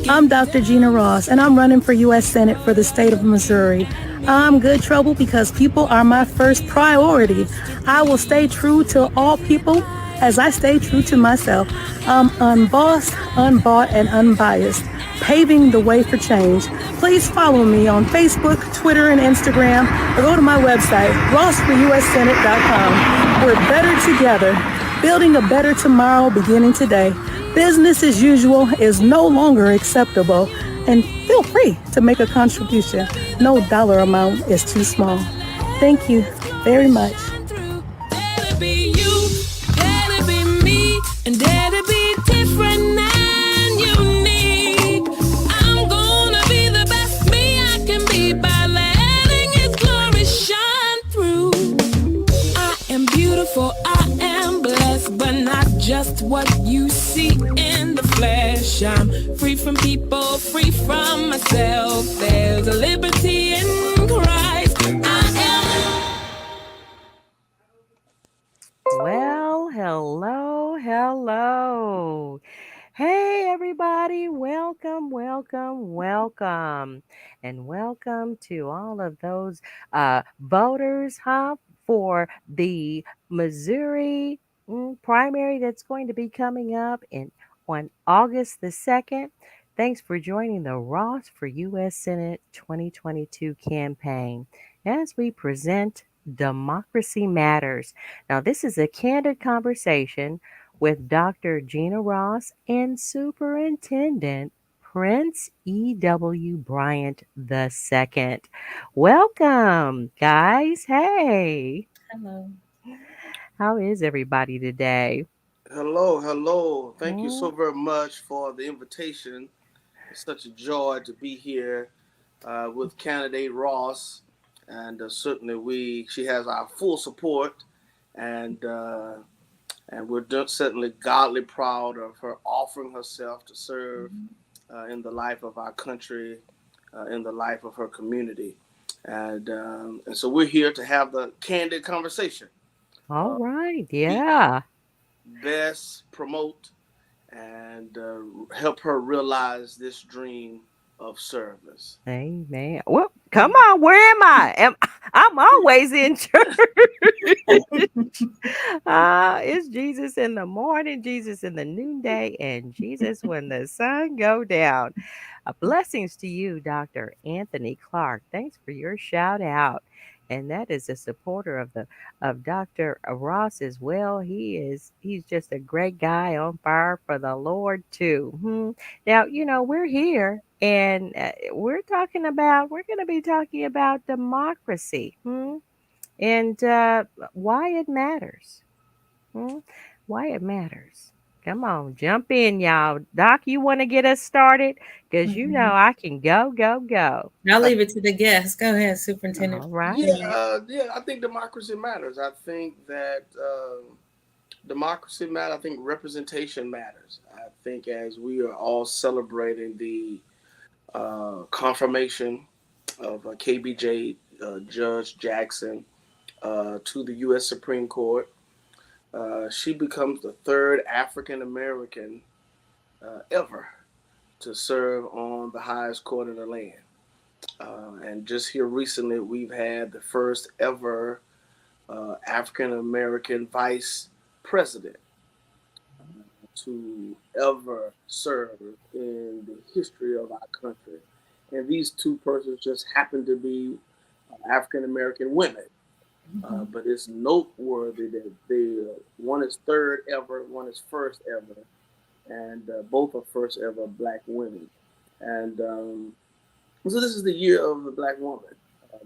I'm Dr. Gena Ross, and I'm running for U.S. Senate for the state of Missouri. I'm good trouble because people are my first priority. I will stay true to all people as I stay true to myself. I'm unbossed, unbought, and unbiased, paving the way for change. Please follow me on Facebook, Twitter, and Instagram, or go to my website, rossforussenate.com. We're better together, building a better tomorrow beginning today. Business as usual is no longer acceptable, and feel free to make a contribution. No dollar amount is too small. Thank you very much. Dare to be you, dare to be me, and dare to be different and unique. I'm gonna be the best me I can be by letting His glory shine through. I am beautiful, I am blessed, but not just what you see in the flesh. I'm free from people, free from myself. There's a liberty in Christ. Well, hello. Hey, everybody. Welcome. And welcome to all of those voters, for the Missouri primary that's going to be coming up on August the 2nd. Thanks for joining the Ross for U.S. Senate 2022 campaign as we present Democracy Matters. Now, this is a candid conversation with Dr. Gena Ross and Superintendent Prince E.W. Bryant II. Welcome, guys. Hey. Hello. How is everybody today? Hello. Thank you Hmm? so very much for the invitation. It's such a joy to be here with candidate Ross, and certainly she has our full support, and we're certainly godly proud of her offering herself to serve in the life of our country, in the life of her community, and so we're here to have the candid conversation. All Uh, right. we Yeah. best promote and help her realize this dream of service. Amen. Well, come on. Where am I? I'm always in church. It's Jesus in the morning, Jesus in the noonday, and Jesus when the sun go down. Blessings to you, Dr. Anthony Clark. Thanks for your shout out. And that is a supporter of Dr. Ross as well. He's just a great guy on fire for the Lord too. Now, we're here and we're going to be talking about democracy. And why it matters. Hmm? Why it matters. Come on, jump in, y'all. Doc, you want to get us started? Because I can go. I'll leave it to the guests. Go ahead, Superintendent. All Yeah, right. I think democracy matters. I think that democracy matters. I think representation matters. I think as we are all celebrating the confirmation of KBJ Judge Jackson to the U.S. Supreme Court, she becomes the third African American ever to serve on the highest court in the land. And just here recently, we've had the first ever African American vice president to ever serve in the history of our country. And these two persons just happen to be African American women. But it's noteworthy that one is third ever, one is first ever, and both are first ever black women. And so this is the year of the black woman.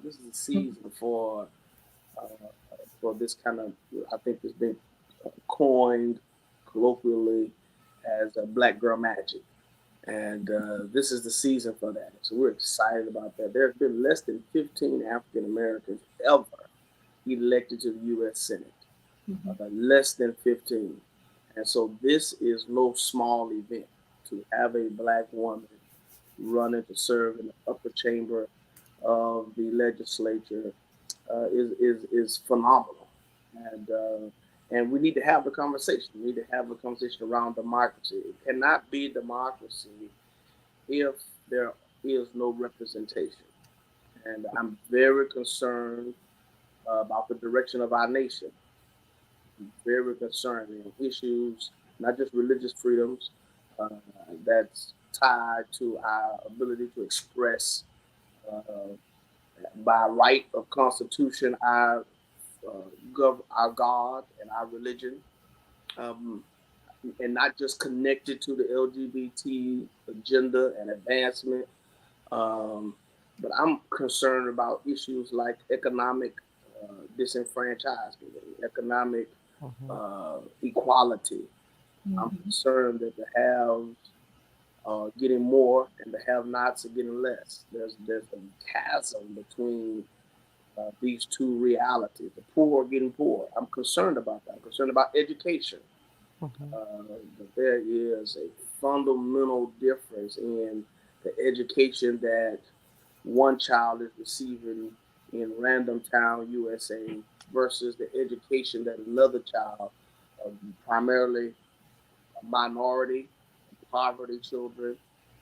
This is the season for this kind of, I think it's been coined colloquially as Black Girl Magic. And this is the season for that. So we're excited about that. There have been less than 15 African Americans ever elected to the U.S. Senate. Less than 15. And so this is no small event to have a black woman running to serve in the upper chamber of the legislature is phenomenal, and we need to have the conversation. We need to have a conversation around democracy. It cannot be democracy if there is no representation. And I'm very concerned about the direction of our nation. I'm very concerned in issues, not just religious freedoms, uh, that's tied to our ability to express uh, by right of Constitution our God and our religion, um, and not just connected to the LGBT agenda and advancement. Um, but I'm concerned about issues like economic disenfranchisement, economic Mhm. equality. I'm Mhm. concerned that the haves are getting more and the have-nots are getting less. There's a chasm between these two realities. The poor are getting poor. I'm concerned about that. I'm concerned about education. Mhm. That there is a fundamental difference in the education that one child is receiving in Random Town, USA, versus the education that another child, primarily a minority, poverty children,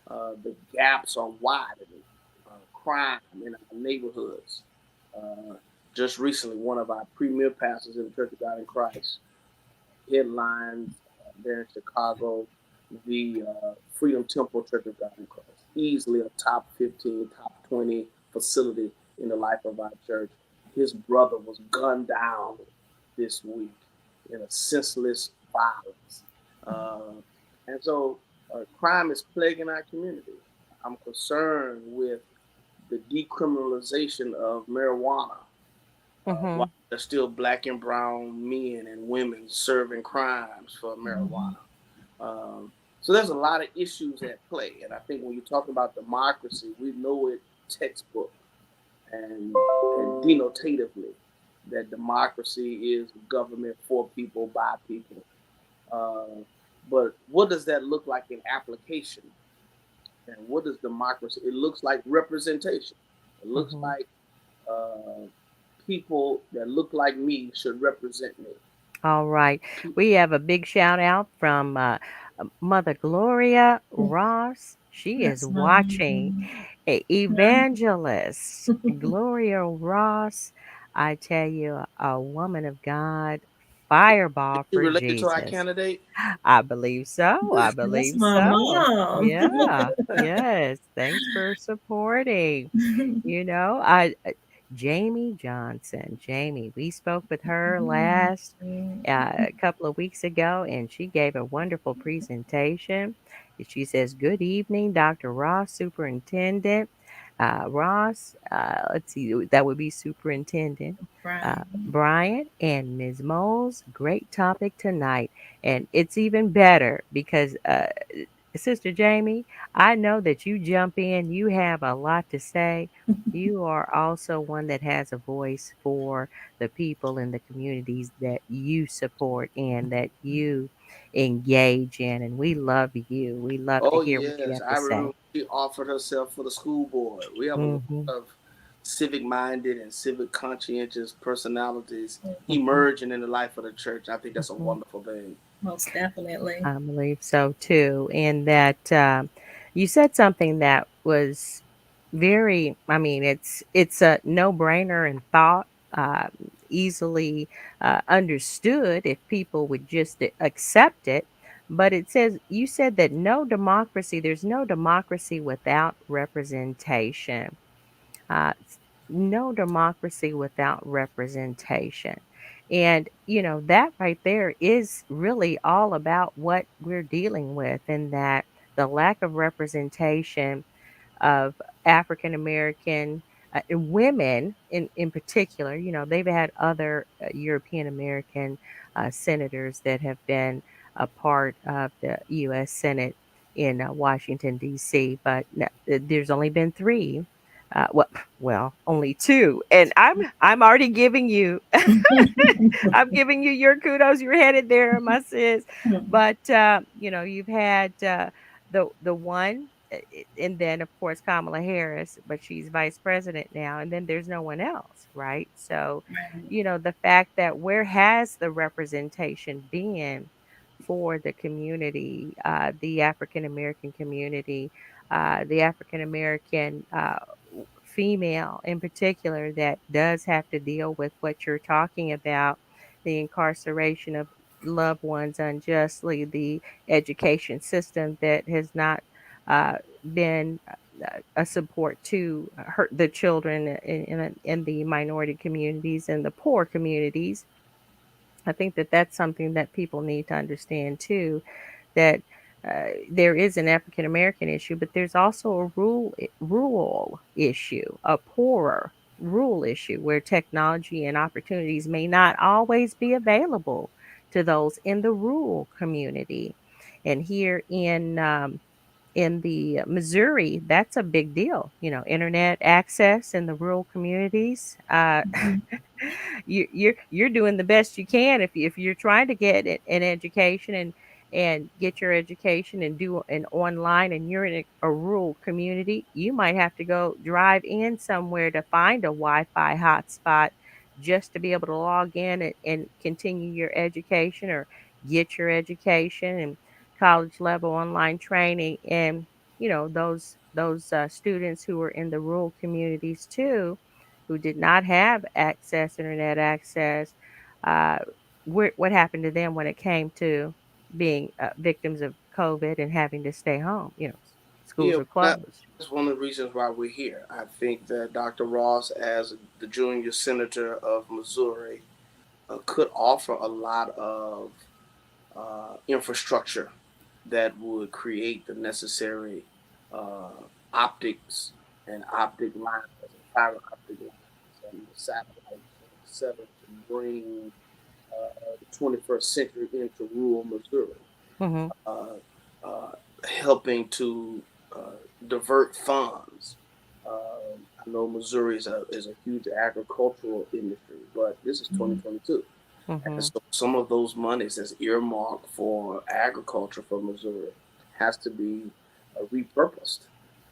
the gaps are widening. Crime in our neighborhoods. Uh, just recently, one of our premier pastors in the Church of God in Christ headlines there in Chicago, the Freedom Temple Church of God in Christ. Easily a top 15, top 20 facility in the life of our church. His brother was gunned down this week in a senseless violence. And so crime is plaguing our community. I'm concerned with the decriminalization of marijuana while Mhm. there's still black and brown men and women serving crimes for Mhm. marijuana. So there's a lot of issues at play, and I think when you talk about democracy, we know it textbook and denotatively that democracy is government for people by people. Uh, but what does that look like in application? And what does democracy? It looks like representation. It looks Mhm. like uh, people that look like me should represent me. All right. We have a big shout out from Mother Gloria Ross. She is That's my watching. mom. Evangelist Gloria Ross. I tell you, a woman of God, Is fireball she for related to our Jesus. candidate? I believe so. I That's believe my so. mom. Yeah. Yes. Thanks for supporting. Jamie Johnson. Jamie, we spoke with her last a couple of weeks ago, and she gave a wonderful presentation. She says, "Good evening, Dr. Ross, Superintendent Ross. Let's see, that would be Superintendent Brian. Bryant and Ms. Moles. Great topic tonight, and it's even better because." Sister Jamie, I know that you jump in, you have a lot to say. You are also one that has a voice for the people in the communities that you support and that you engage in. And we love you. We love to Oh hear what you yes, have to I say. remember she offered herself for the school board. We have a lot Hmm. of civic-minded and civic conscientious personalities Hmm. emerging in the life of the church. I think that's a Hmm. wonderful thing. Most definitely. I believe so too. And that you said something that was very, I mean, it's a no-brainer and thought, easily understood if people would just accept it. But it says you said that there's no democracy without representation. No democracy without representation. And, that right there is really all about what we're dealing with, in that the lack of representation of African American women in particular. They've had other European American senators that have been a part of the U.S. Senate in Washington, D.C., but no, there's only been three. Well, only two, and I'm already giving you I'm giving you your kudos. You're headed there, my sis. But you've had the one, and then of course Kamala Harris, but she's vice president now, and then there's no one else, right? So, Right. the fact that where has the representation been for the community, the African American community? the African American female in particular that does have to deal with what you're talking about, the incarceration of loved ones unjustly, the education system that has not uh, been a support to the children in the minority communities and the poor communities. I think that that's something that people need to understand too, that there is an African American issue, but there's also a rural issue, a poorer rural issue where technology and opportunities may not always be available to those in the rural community. And here in the Missouri, that's a big deal. You know, internet access in the rural communities. You're doing the best you can if you're trying to get an education and get your education and do an online and you're in a rural community, you might have to go drive in somewhere to find a Wi-Fi hotspot just to be able to log in and continue your education or get your education and college level online training. And those students who were in the rural communities too, who did not have internet access, uh, what happened to them when it came to being victims of COVID and having to stay home? Schools Yeah, are closed. that's one of the reasons why we're here. I think that Dr. Ross, as the junior senator of Missouri, could offer a lot of infrastructure that would create the necessary uh, optics and optic lines and fiber optic lines and the satellites, etc., to bring the 21st century into rural Missouri, Hmm. uh, uh, helping to divert funds. I know Missouri is a huge agricultural industry, but this is 2022. And Hmm. so some of those monies that's earmarked for agriculture for Missouri has to be repurposed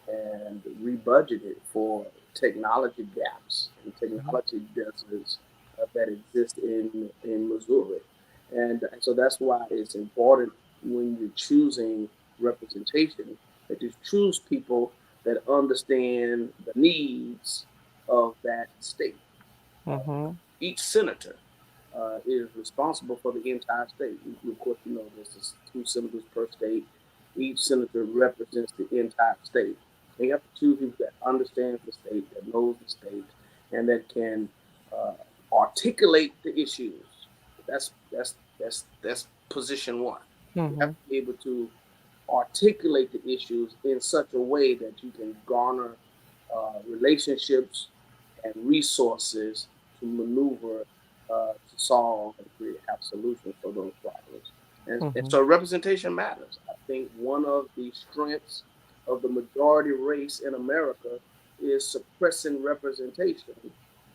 and rebudgeted for technology gaps and technology deserts that exist in Missouri. And so that's why it's important when you're choosing representation that you choose people that understand the needs of that state. Hmm. Each senator is responsible for the entire state. Of course, you know there's two senators per state. Each senator represents the entire state. And you have to choose people that understands the state, that knows the state, and that can uh, articulate the issues. That's position one. You have Hmm. to be able to articulate the issues in such a way that you can garner relationships and resources to maneuver to solve and create have solutions for those problems. And Hmm. so representation matters. I think one of the strengths of the majority race in America is suppressing representation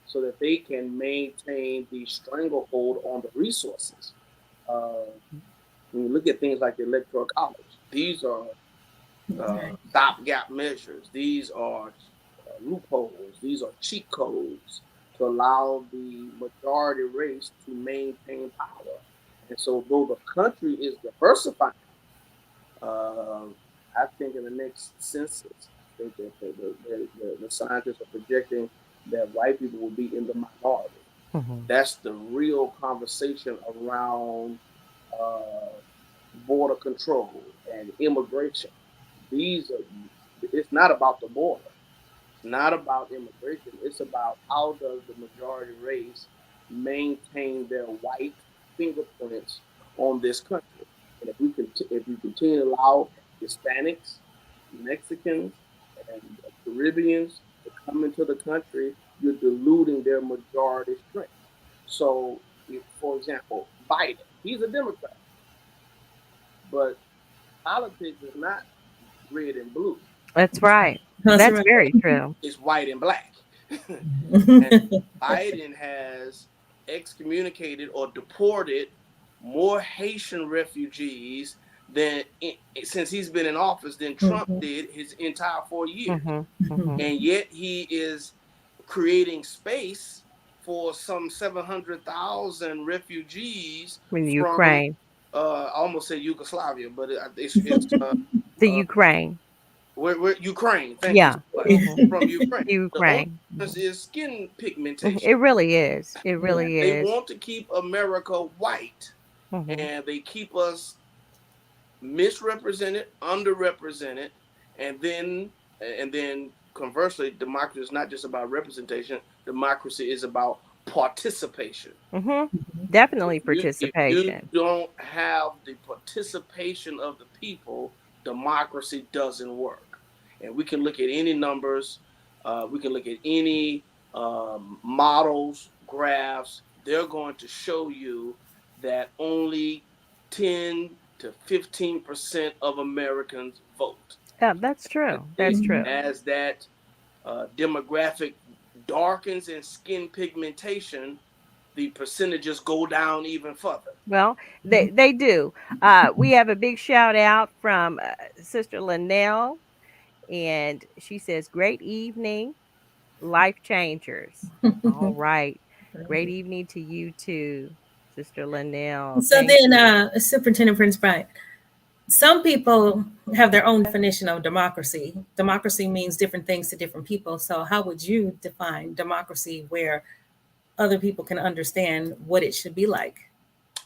so that they can maintain the stranglehold on the resources. Uh, when you look at things like the Electoral College, these are Okay. stopgap measures. These are loopholes. These are cheat codes to allow the majority race to maintain power. And so, though the country is diversifying, uh, I think in the next census, I think that the scientists are projecting that white people will be in the minority. Hmm. That's the real conversation around uh, border control and immigration. These are, it's not about the border. It's not about immigration. It's about how does the majority race maintain their white fingerprints on this country. And if we continue to allow Hispanics, Mexicans, and Caribbeans to come into the country, you're diluting their majority strength. So, if, for example, Biden, he's a Democrat, but politics is not red and blue. That's right. That's That's right. very true. It's white and black. And Biden has excommunicated or deported more Haitian refugees than since he's been in office than Trump Mhm, did his entire 4 years. Hmm. Hmm. mhm, And yet he is creating space for some 700,000 refugees In from Ukraine, I almost said Yugoslavia, but it's the uh, Ukraine. Where Ukraine. Thank you Yeah. so much. Hmm. From Ukraine. The only Ukraine. difference is skin Mhm. pigmentation. It really is. It Yeah. really They is. want to keep America white, Hmm. and they keep us misrepresented, underrepresented, and then conversely, democracy is not just about representation. Democracy is about participation. Hmm. Mhm. Definitely If you participation. don't have the participation of the people, democracy doesn't work. And we can look at any numbers, we can look at any models, graphs. They're going to show you that only 10 to 15% of Americans vote. Yeah, that's true. That's true. Mhm. As that demographic darkens and skin pigmentation, the percentages go down even further. Well, they do. We have a big shout out from Sister Linnell, and she says, "Great evening, life changers." All right, great evening to you too, Sister Linnell. So Thank then, you. Superintendent Prince Bryant, some people have their own definition of democracy. Democracy means different things to different people. So, how would you define democracy where other people can understand what it should be like?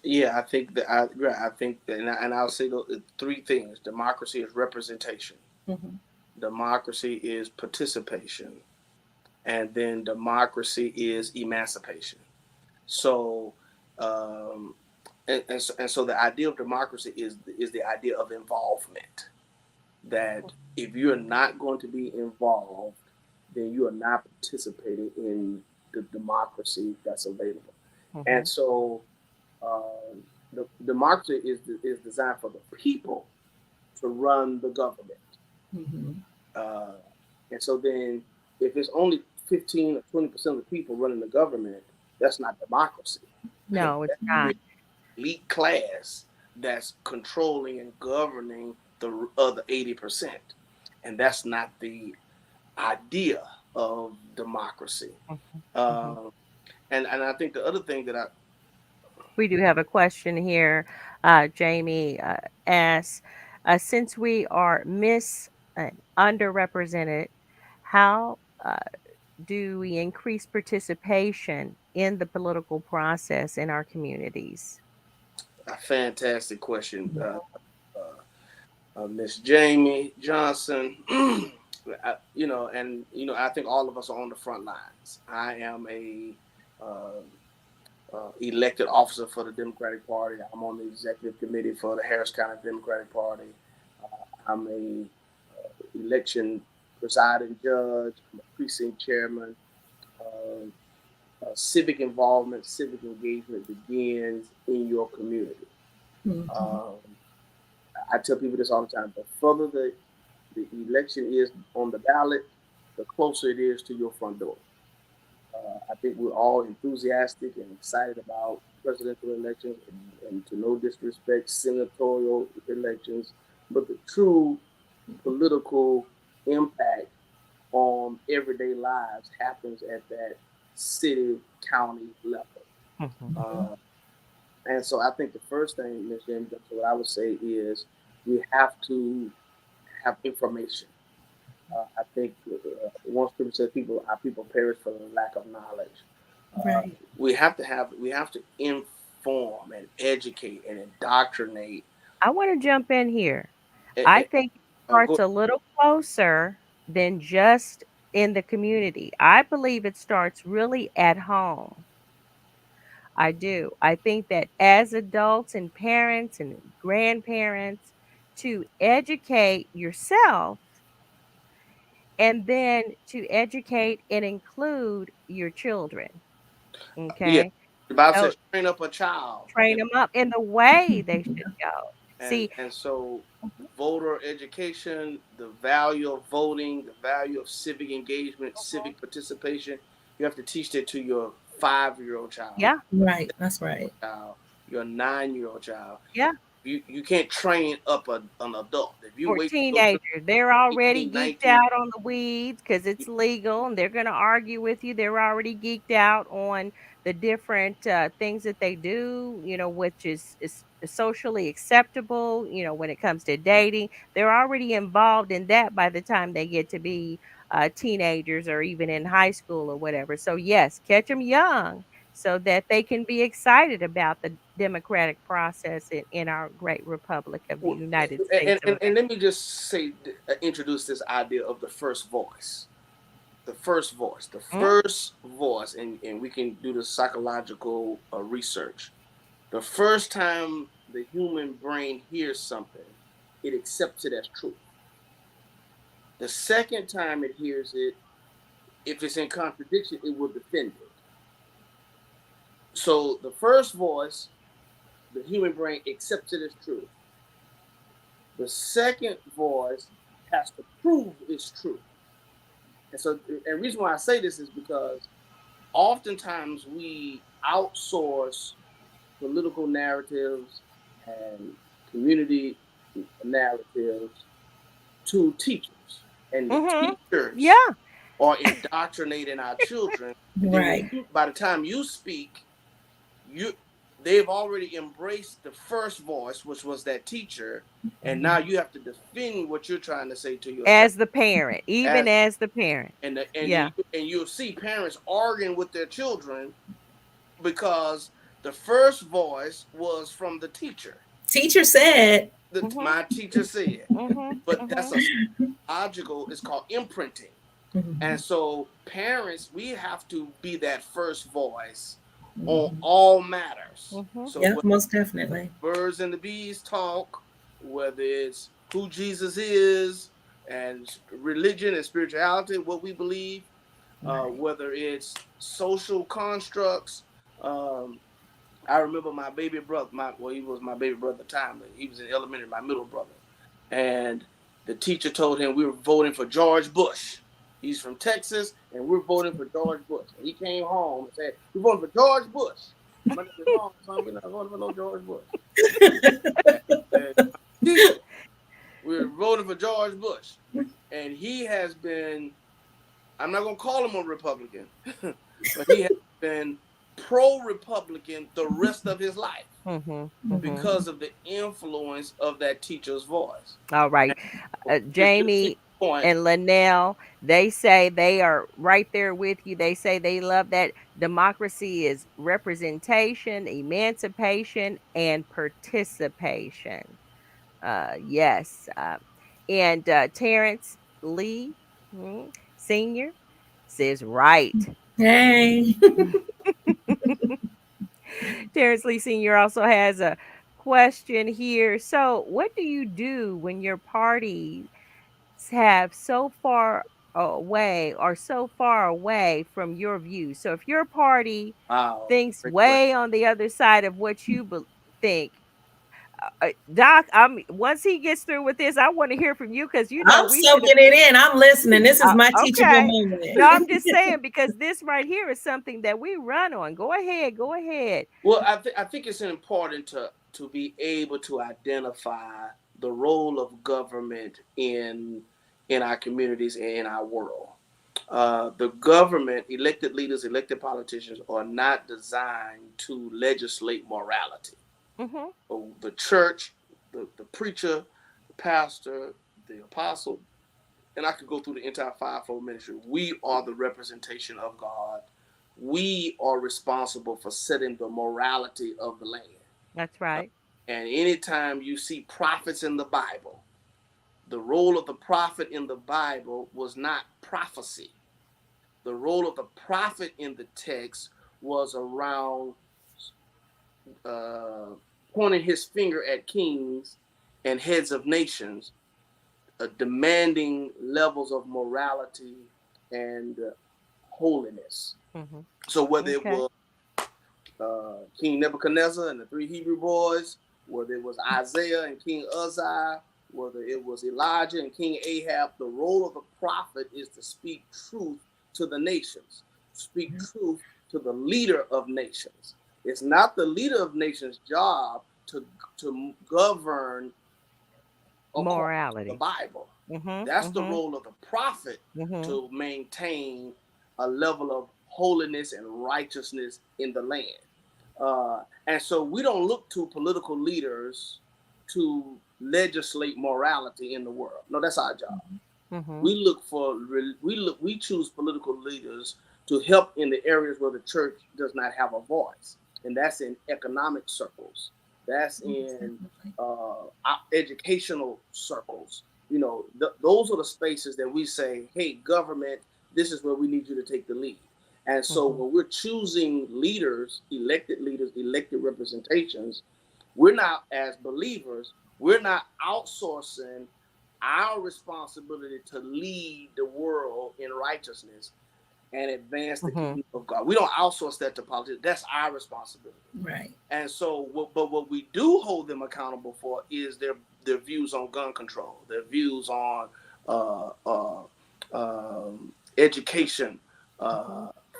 Yeah, I think that I think that, and I'll say the three things: democracy is representation, Mhm. democracy is participation, and then democracy is emancipation. So, um, and so the idea of democracy is the idea of involvement. That if you're not going to be involved, then you are not participating in the democracy that's available. And Hmm. so, um, the democracy is designed for the people to run the government. Mhm. Uh, and so then, if it's only 15 or 20% of the people running the government, that's not democracy. No, it's That's not. the elite class that's controlling and governing the other 80%. And that's not the idea of democracy. Mhm, mhm. Uh, and I think the other thing that I, We do have a question here. Jamie asks, since we are underrepresented, how do we increase participation in the political process in our communities? a fantastic question, Miss Jamie Johnson. I think all of us are on the front lines. I am a uh, elected officer for the Democratic Party. I'm on the executive committee for the Harris County Democratic Party. I'm a election presiding judge. I'm a precinct chairman. Uh, Civic involvement, civic engagement begins in your community. Mhm. Um, I tell people this all the time. The further the election is on the ballot, the closer it is to your front door. I think we're all enthusiastic and excited about presidential elections, and to no disrespect, senatorial elections. But the true political impact on everyday lives happens at that city county level. Mhm. Uh, and so I think the first thing, Ms. James, what I would say is we have to have information. I think one scripture says people our people perish for the lack of knowledge. Uh, Right. we have to inform and educate and indoctrinate. I want to jump in here. Eh, I eh, think it Go. starts a little closer than just in the community. I believe it starts really at home. I do. I think that as adults and parents and grandparents, to educate yourself and then to educate and include your children. Yeah, Okay. the Bible So says train up a child train them up in the way they should go. and See, and so voter education, the value of voting, the value of civic engagement, civic participation. You have to teach that to your 5-year-old child, yeah, Right. That's right. child, your 9-year-old child. yeah. You can't train up an adult. If you For wait till teenagers, they're already 18, geeked 19, out on the weeds because it's legal and they're going to argue with you. They're already geeked out on the different things that they do, which is socially acceptable, when it comes to dating. They're already involved in that by the time they get to be teenagers or even in high school or whatever. So, yes, catch them young so that they can be excited about the democratic process in our great republic of the Well, United States of and America. let me just say, introduce this idea of the first voice. The first voice, the Mm, first voice, and we can do the psychological research. The first time the human brain hears something, it accepts it as truth. The second time it hears it, if it's in contradiction, it will defend it. So the first voice, the human brain accepts it as truth. The second voice has to prove it's true. And so, and the reason why I say this is because oftentimes we outsource political narratives and community narratives to teachers, and the mm-hmm. teachers Yeah. are indoctrinating our children. And then Right. by the time you speak, you they've already embraced the first voice, which was that teacher, and now you have to defend what you're trying to say to your child As the parent, even as as the parent. Yeah. and you'll see parents arguing with their children because the first voice was from the teacher. Teacher said, Mm-hmm. My teacher said, Mm-hmm. but that's Mm-hmm. a logical. It's called imprinting. And so parents, we have to be that first voice on all matters. Mm-hmm. So yeah, whether most definitely. birds and the bees talk, whether it's who Jesus is and religion and spirituality, what we believe, whether it's social constructs. Um, I remember my baby brother. He was my baby brother at the time. But he was in elementary. My middle brother, and the teacher told him we were voting for George Bush. He's from Texas, and we're voting for George Bush. And he came home and said, "We're voting for George Bush." My name is wrong, son. We're not voting for no George Bush. And teacher, we're voting for George Bush, and he has been. I'm not gonna call him a Republican, but he has been pro-Republican the rest of his life Mm-hmm. Mm-hmm. because of the influence of that teacher's voice. All right. Just to Jamie your point, and Linnell, they say they are right there with you. They say they love that democracy is representation, emancipation, and participation. Yes. And Terrence Lee Sr. says, right. Hey. Terrence Lee Sr. also has a question here. So, what do you do when your party have so far away or so far away from your views? So if your party wow, thinks great question. way on the other side of what you think, Doc, I'm once he gets through with this, I want to hear from you because I'm we should have. soaking it in. I'm listening. This is my teachable Okay. No, I'm moment. just saying because this right here is something that we run on. Go ahead. Go ahead. Well, I think it's important to be able to identify the role of government in our communities and in our world. The government, elected leaders, elected politicians are not designed to legislate morality. Mm-hmm. So the church, the preacher, the pastor, the apostle, and I could go through the entire fivefold ministry. We are the representation of God. We are responsible for setting the morality of the land. That's right. And anytime you see prophets in the Bible, the role of the prophet in the Bible was not prophecy. The role of the prophet in the text was around uh, pointing his finger at kings and heads of nations, demanding levels of morality and holiness. Mm-hmm. So whether it Okay. was King Nebuchadnezzar and the three Hebrew boys, whether it was Isaiah and King Uzziah, whether it was Elijah and King Ahab, the role of the prophet is to speak truth to the nations, speak truth to the leader of nations. It's not the leader of nations' job to govern according to the Morality. Bible. Mm-hmm. That's the Mm-hmm. role of the prophet Mm-hmm. to maintain a level of holiness and righteousness in the land. And so we don't look to political leaders to legislate morality in the world. No, that's our job. Mm-hmm. We choose political leaders to help in the areas where the church does not have a voice, and that's in economic circles, that's in educational circles. Those are the spaces that we say, hey, government, this is where we need you to take the lead. And so Mm-hmm. when we're choosing leaders, elected representations, we're not, as believers, we're not outsourcing our responsibility to lead the world in righteousness and advance the Mm-hmm. kingdom of God. We don't outsource that to politics. That's our responsibility. Right. And so, but what we do hold them accountable for is their views on gun control, their views on uh, uh, education,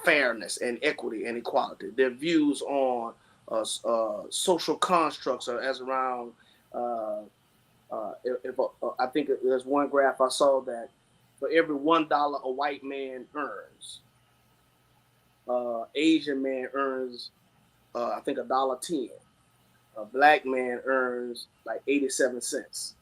fairness and equity and equality, their views on social constructs, as around. I think there's one graph I saw that for every $1 a white man earns, Asian man earns I think $1.10. A black man earns like 87 cents.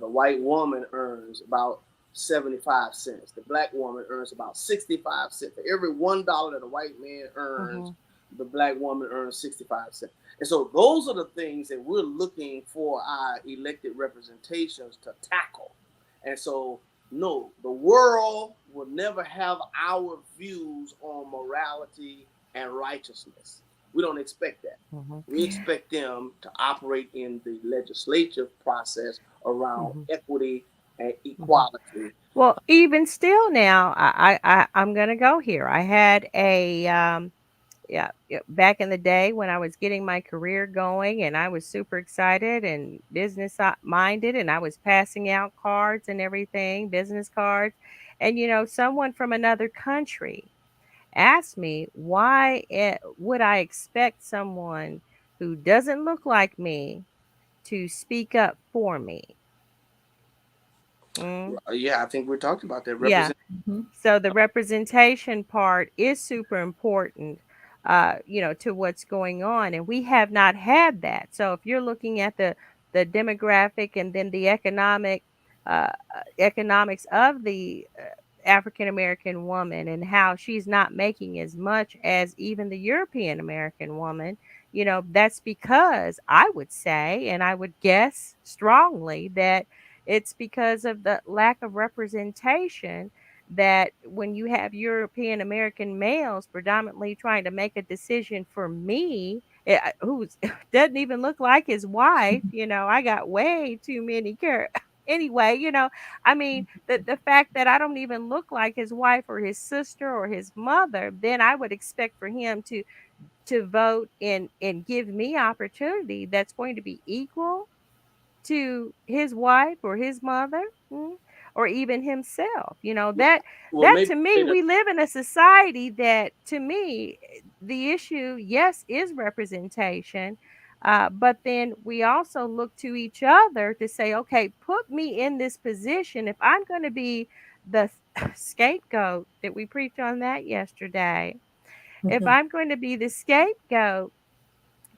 The white woman earns about 75 cents. The black woman earns about 65 cents. For every $1 that a white man earns, the black woman earns 65 cents. And so those are the things that we're looking for our elected representations to tackle. And so, no, the world will never have our views on morality and righteousness. We don't expect that. Mm-hmm. We expect them to operate in the legislative process around Mm-hmm. equity and Mm-hmm. equality. Well, even still now, I'm going to go here. I had a yeah, yeah, back in the day when I was getting my career going and I was super excited and business minded and I was passing out cards and everything, business cards. And someone from another country asked me why would I expect someone who doesn't look like me to speak up for me? Mm, Yeah, I think we're talking about that yeah. represent. Mm-hmm. So the representation part is super important, to what's going on, and we have not had that. So if you're looking at the demographic and then the economics of the African American woman and how she's not making as much as even the European American woman, that's because I would say, and I would guess strongly that it's because of the lack of representation that when you have European American males predominantly trying to make a decision for me, who doesn't even look like his wife, I got way too many anyway, I mean, the fact that I don't even look like his wife or his sister or his mother, then I would expect for him to vote and give me opportunity that's going to be equal to his wife or his mother, or even himself. Well, That maybe to me, we live in a society that to me, the issue, yes, is representation. But then we also look to each other to say, okay, put me in this position. If I'm going to be the scapegoat, that we preached on that yesterday, if I'm going to be the scapegoat,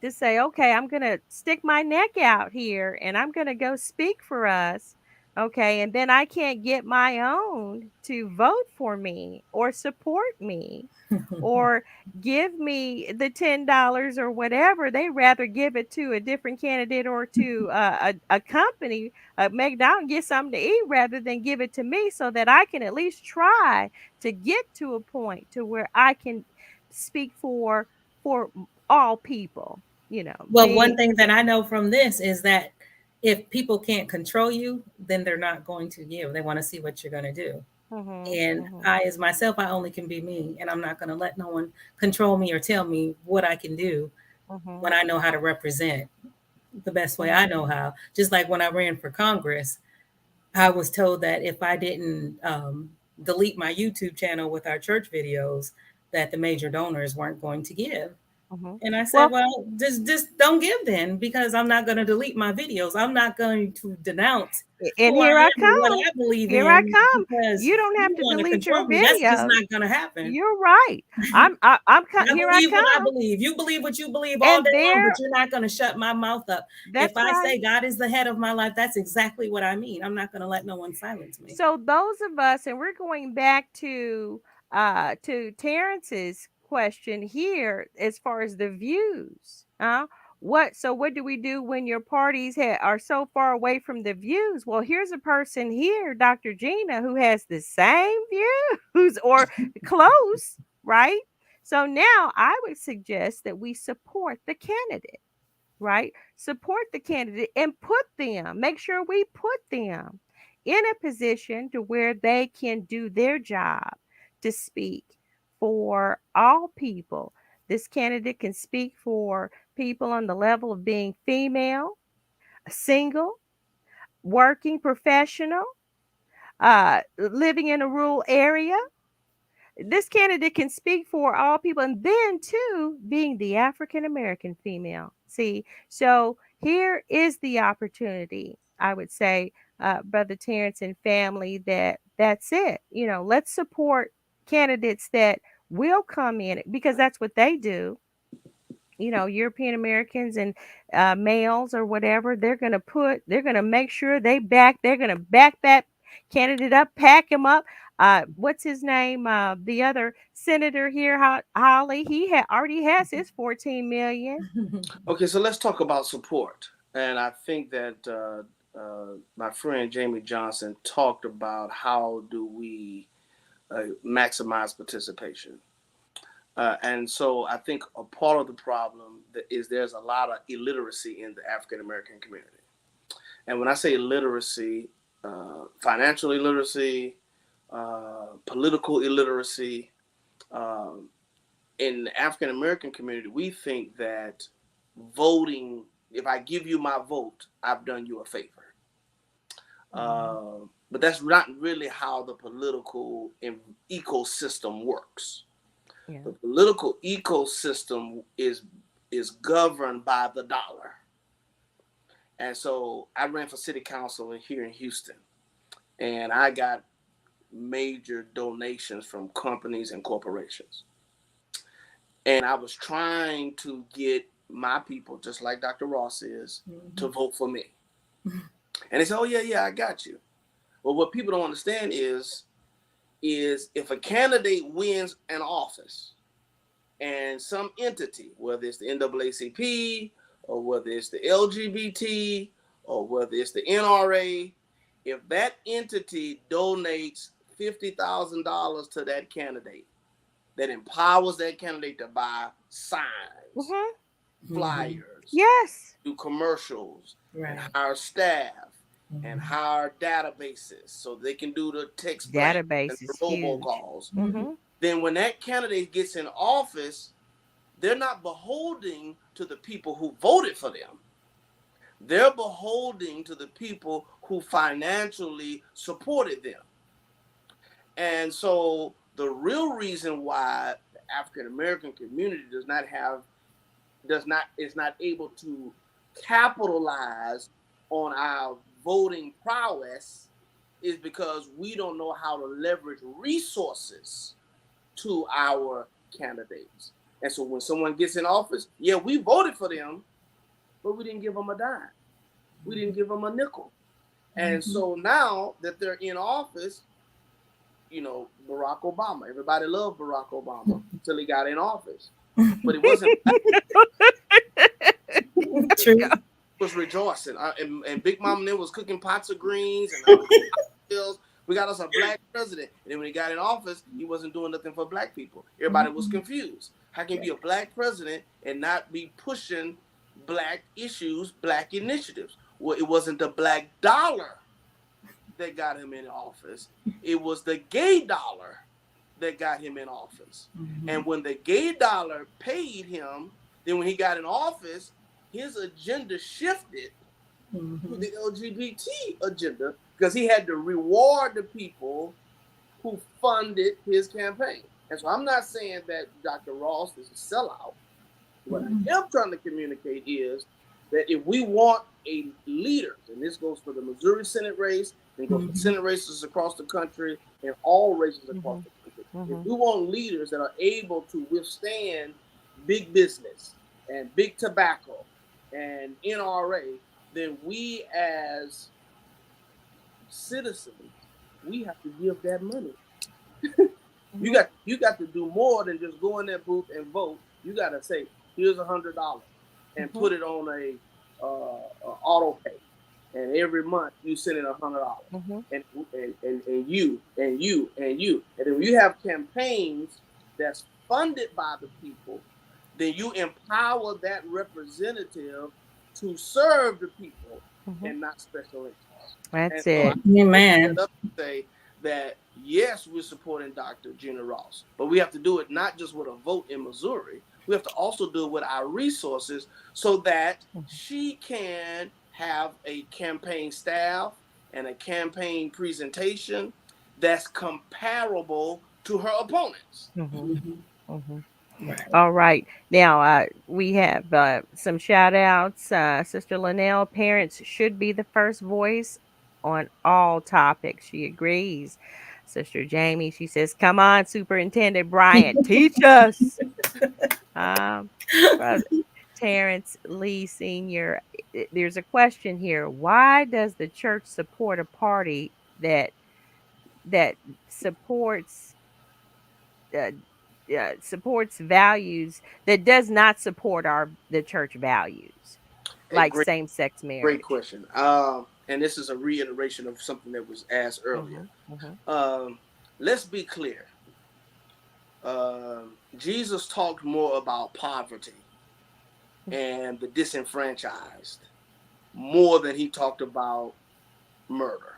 to say, okay, I'm going to stick my neck out here and I'm going to go speak for us. Okay. And then I can't get my own to vote for me or support me or give me the $10 or whatever. They rather give it to a different candidate or to a company, make down, get something to eat rather than give it to me so that I can at least try to get to a point to where I can speak for all people, Well, one being. thing that I know from this is that if people can't control you, then they're not going to give. They want to see what you're going to do. Mhm, And mhm, I, as myself, I only can be me, and I'm not going to let no one control me or tell me what I can do when mhm, I know how to represent the best way I mhm, know how. Just like when I ran for Congress, I was told that if I didn't delete my YouTube channel with our church videos, that the major donors weren't going to give. And I said, Well, well, just don't give then, because I'm not going to delete my videos. I'm not going to denounce and who I here I am or what come. I believe Here I in come. because You don't you have to want to delete your control me. That's just videos. not going to happen. You're right. I'm I here I believe what I come. believe. You believe what you believe all And day long, but there, you're not going to shut my mouth up. If that's I right. say God is the head of my life, that's exactly what I mean. I'm not going to let no one silence me. So those of us, and we're going back to Terrence's question here as far as the views. What do we do when your parties are so far away from the views? Well, here's a person here, Dr. Gena, who has the same views or close, right? So now I would suggest that we support the candidate, right? Support the candidate and make sure we put them in a position to where they can do their job to speak for all people. This candidate can speak for people on the level of being female, single, working professional, living in a rural area. This candidate can speak for all people, and then too being the African American female. See, so here is the opportunity, I would say, Brother Terrence and family, that's it. Let's support candidates that will come in, because that's what they do. European Americans and males or whatever, they're going to make sure they're going to back that candidate up, pack him up. What's his name? The other senator here, Holly, already has his 14 million. Okay, so let's talk about support. And I think that my friend Jamie Johnson talked about how do we maximize participation. And so I think a part of the problem is there's a lot of illiteracy in the African American community. And when I say illiteracy, financial illiteracy, political illiteracy, um, in the African American community, we think that voting, if I give you my vote, I've done you a favor. But that's not really how the political ecosystem works. Yeah. The political ecosystem is governed by the dollar. And so I ran for city council here in Houston, and I got major donations from companies and corporations. And I was trying to get my people, just like Dr. Ross is, to vote for me. And they said, oh, yeah, I got you. Well, what people don't understand is if a candidate wins an office and some entity, whether it's the NAACP or whether it's the LGBT or whether it's the NRA, if that entity donates $50,000 to that candidate, that empowers that candidate to buy signs, flyers, Yes, do commercials, Right. and hire staff, and hire databases so they can do the text database and the is huge. robocalls. Then when that candidate gets in office, they're not beholden to the people who voted for them. They're beholden to the people who financially supported them. And so the real reason why the African American community is not able to capitalize on our voting prowess is because we don't know how to leverage resources to our candidates. And so when someone gets in office, yeah, we voted for them, but we didn't give them a dime. We didn't give them a nickel. And so now that they're in office, Barack Obama, everybody loved Barack Obama until he got in office. But it wasn't. True. Was rejoicing. And Big Mama then was cooking pots of greens and we got us a black president. And then when he got in office, he wasn't doing nothing for black people. Everybody was confused. How can you be a black president and not be pushing black issues, black initiatives? Well, it wasn't the black dollar that got him in office. It was the gay dollar that got him in office. And when the gay dollar paid him, then when he got in office, his agenda shifted to the LGBT agenda because he had to reward the people who funded his campaign. And so I'm not saying that Dr. Ross is a sellout. What I am trying to communicate is that if we want a leader, and this goes for the Missouri Senate race, and goes for Senate races across the country, and all races across the country, if we want leaders that are able to withstand big business and big tobacco and NRA, then we as citizens, we have to give that money. You got to do more than just go in that booth and vote. You got to say, here's $100 and put it on a auto pay, and every month you send in $100, and you and you and you, and then when you have campaigns that's funded by the people, then you empower that representative to serve the people and not special interests. That's and it. So Amen. I say that yes, we're supporting Dr. Gena Ross, but we have to do it not just with a vote in Missouri. We have to also do it with our resources so that she can have a campaign staff and a campaign presentation that's comparable to her opponents. Right. All right. Now, we have some shout outs. Sister Linnell, parents should be the first voice on all topics. She agrees. Sister Jamie, she says, come on, Superintendent Bryant, teach us. Um, Brother Terrence Lee Sr., there's a question here. Why does the church support a party that supports uh, supports values that does not support the church values, A like great, same-sex great marriage? question. And this is a reiteration of something that was asked earlier. Let's be clear. Jesus talked more about poverty and the disenfranchised more than he talked about murder.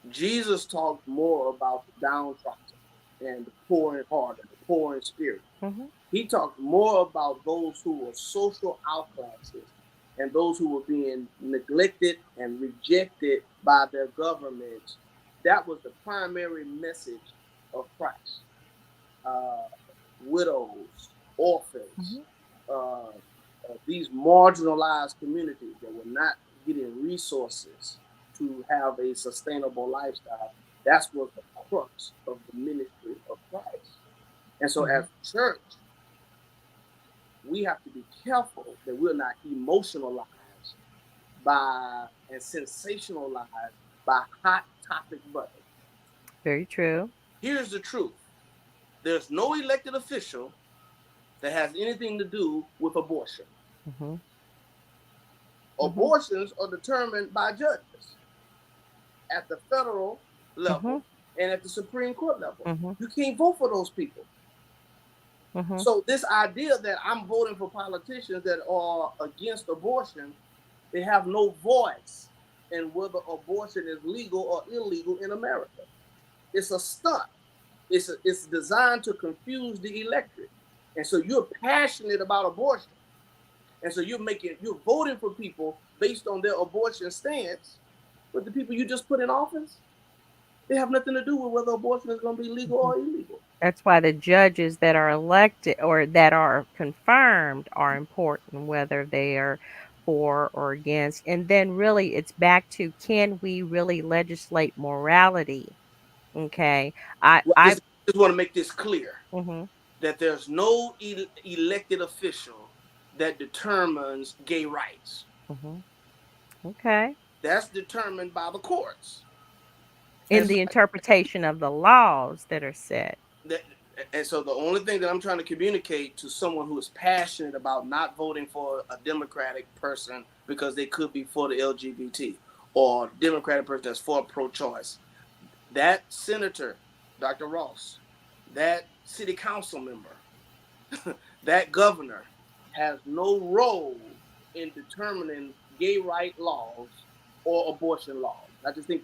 Jesus talked more about the downtrodden and the poor in heart and the poor in spirit. He talked more about those who were social outcasted and those who were being neglected and rejected by their governments. That was the primary message of Christ. Widows, orphans, these marginalized communities that were not getting resources to have a sustainable lifestyle. That's what the crux of the ministry of Christ. And so as a church, we have to be careful that we're not emotionalized by and sensationalized by hot topic buttons. Very true. Here's the truth. There's no elected official that has anything to do with abortion. Abortions are determined by judges at the federal level and at the Supreme Court level. You can't vote for those people. So this idea that I'm voting for politicians that are against abortion, they have no voice in whether abortion is legal or illegal in America. It's a stunt. It's designed to confuse the electorate. And so you're passionate about abortion. And so you're voting for people based on their abortion stance, but the people you just put in office, they have nothing to do with whether abortion is going to be legal or illegal. That's why the judges that are elected or that are confirmed are important, whether they are for or against. And then really it's back to, can we really legislate morality? Okay. Well, I just want to make this clear mhm. that there's no elected official that determines gay rights. Okay. That's determined by the courts. In the interpretation of the laws that are set. And so the only thing that I'm trying to communicate to someone who is passionate about not voting for a Democratic person because they could be for the LGBT, or a Democratic person that's for pro-choice, that senator, Dr. Ross, that city council member, that governor has no role in determining gay right laws or abortion laws. I just think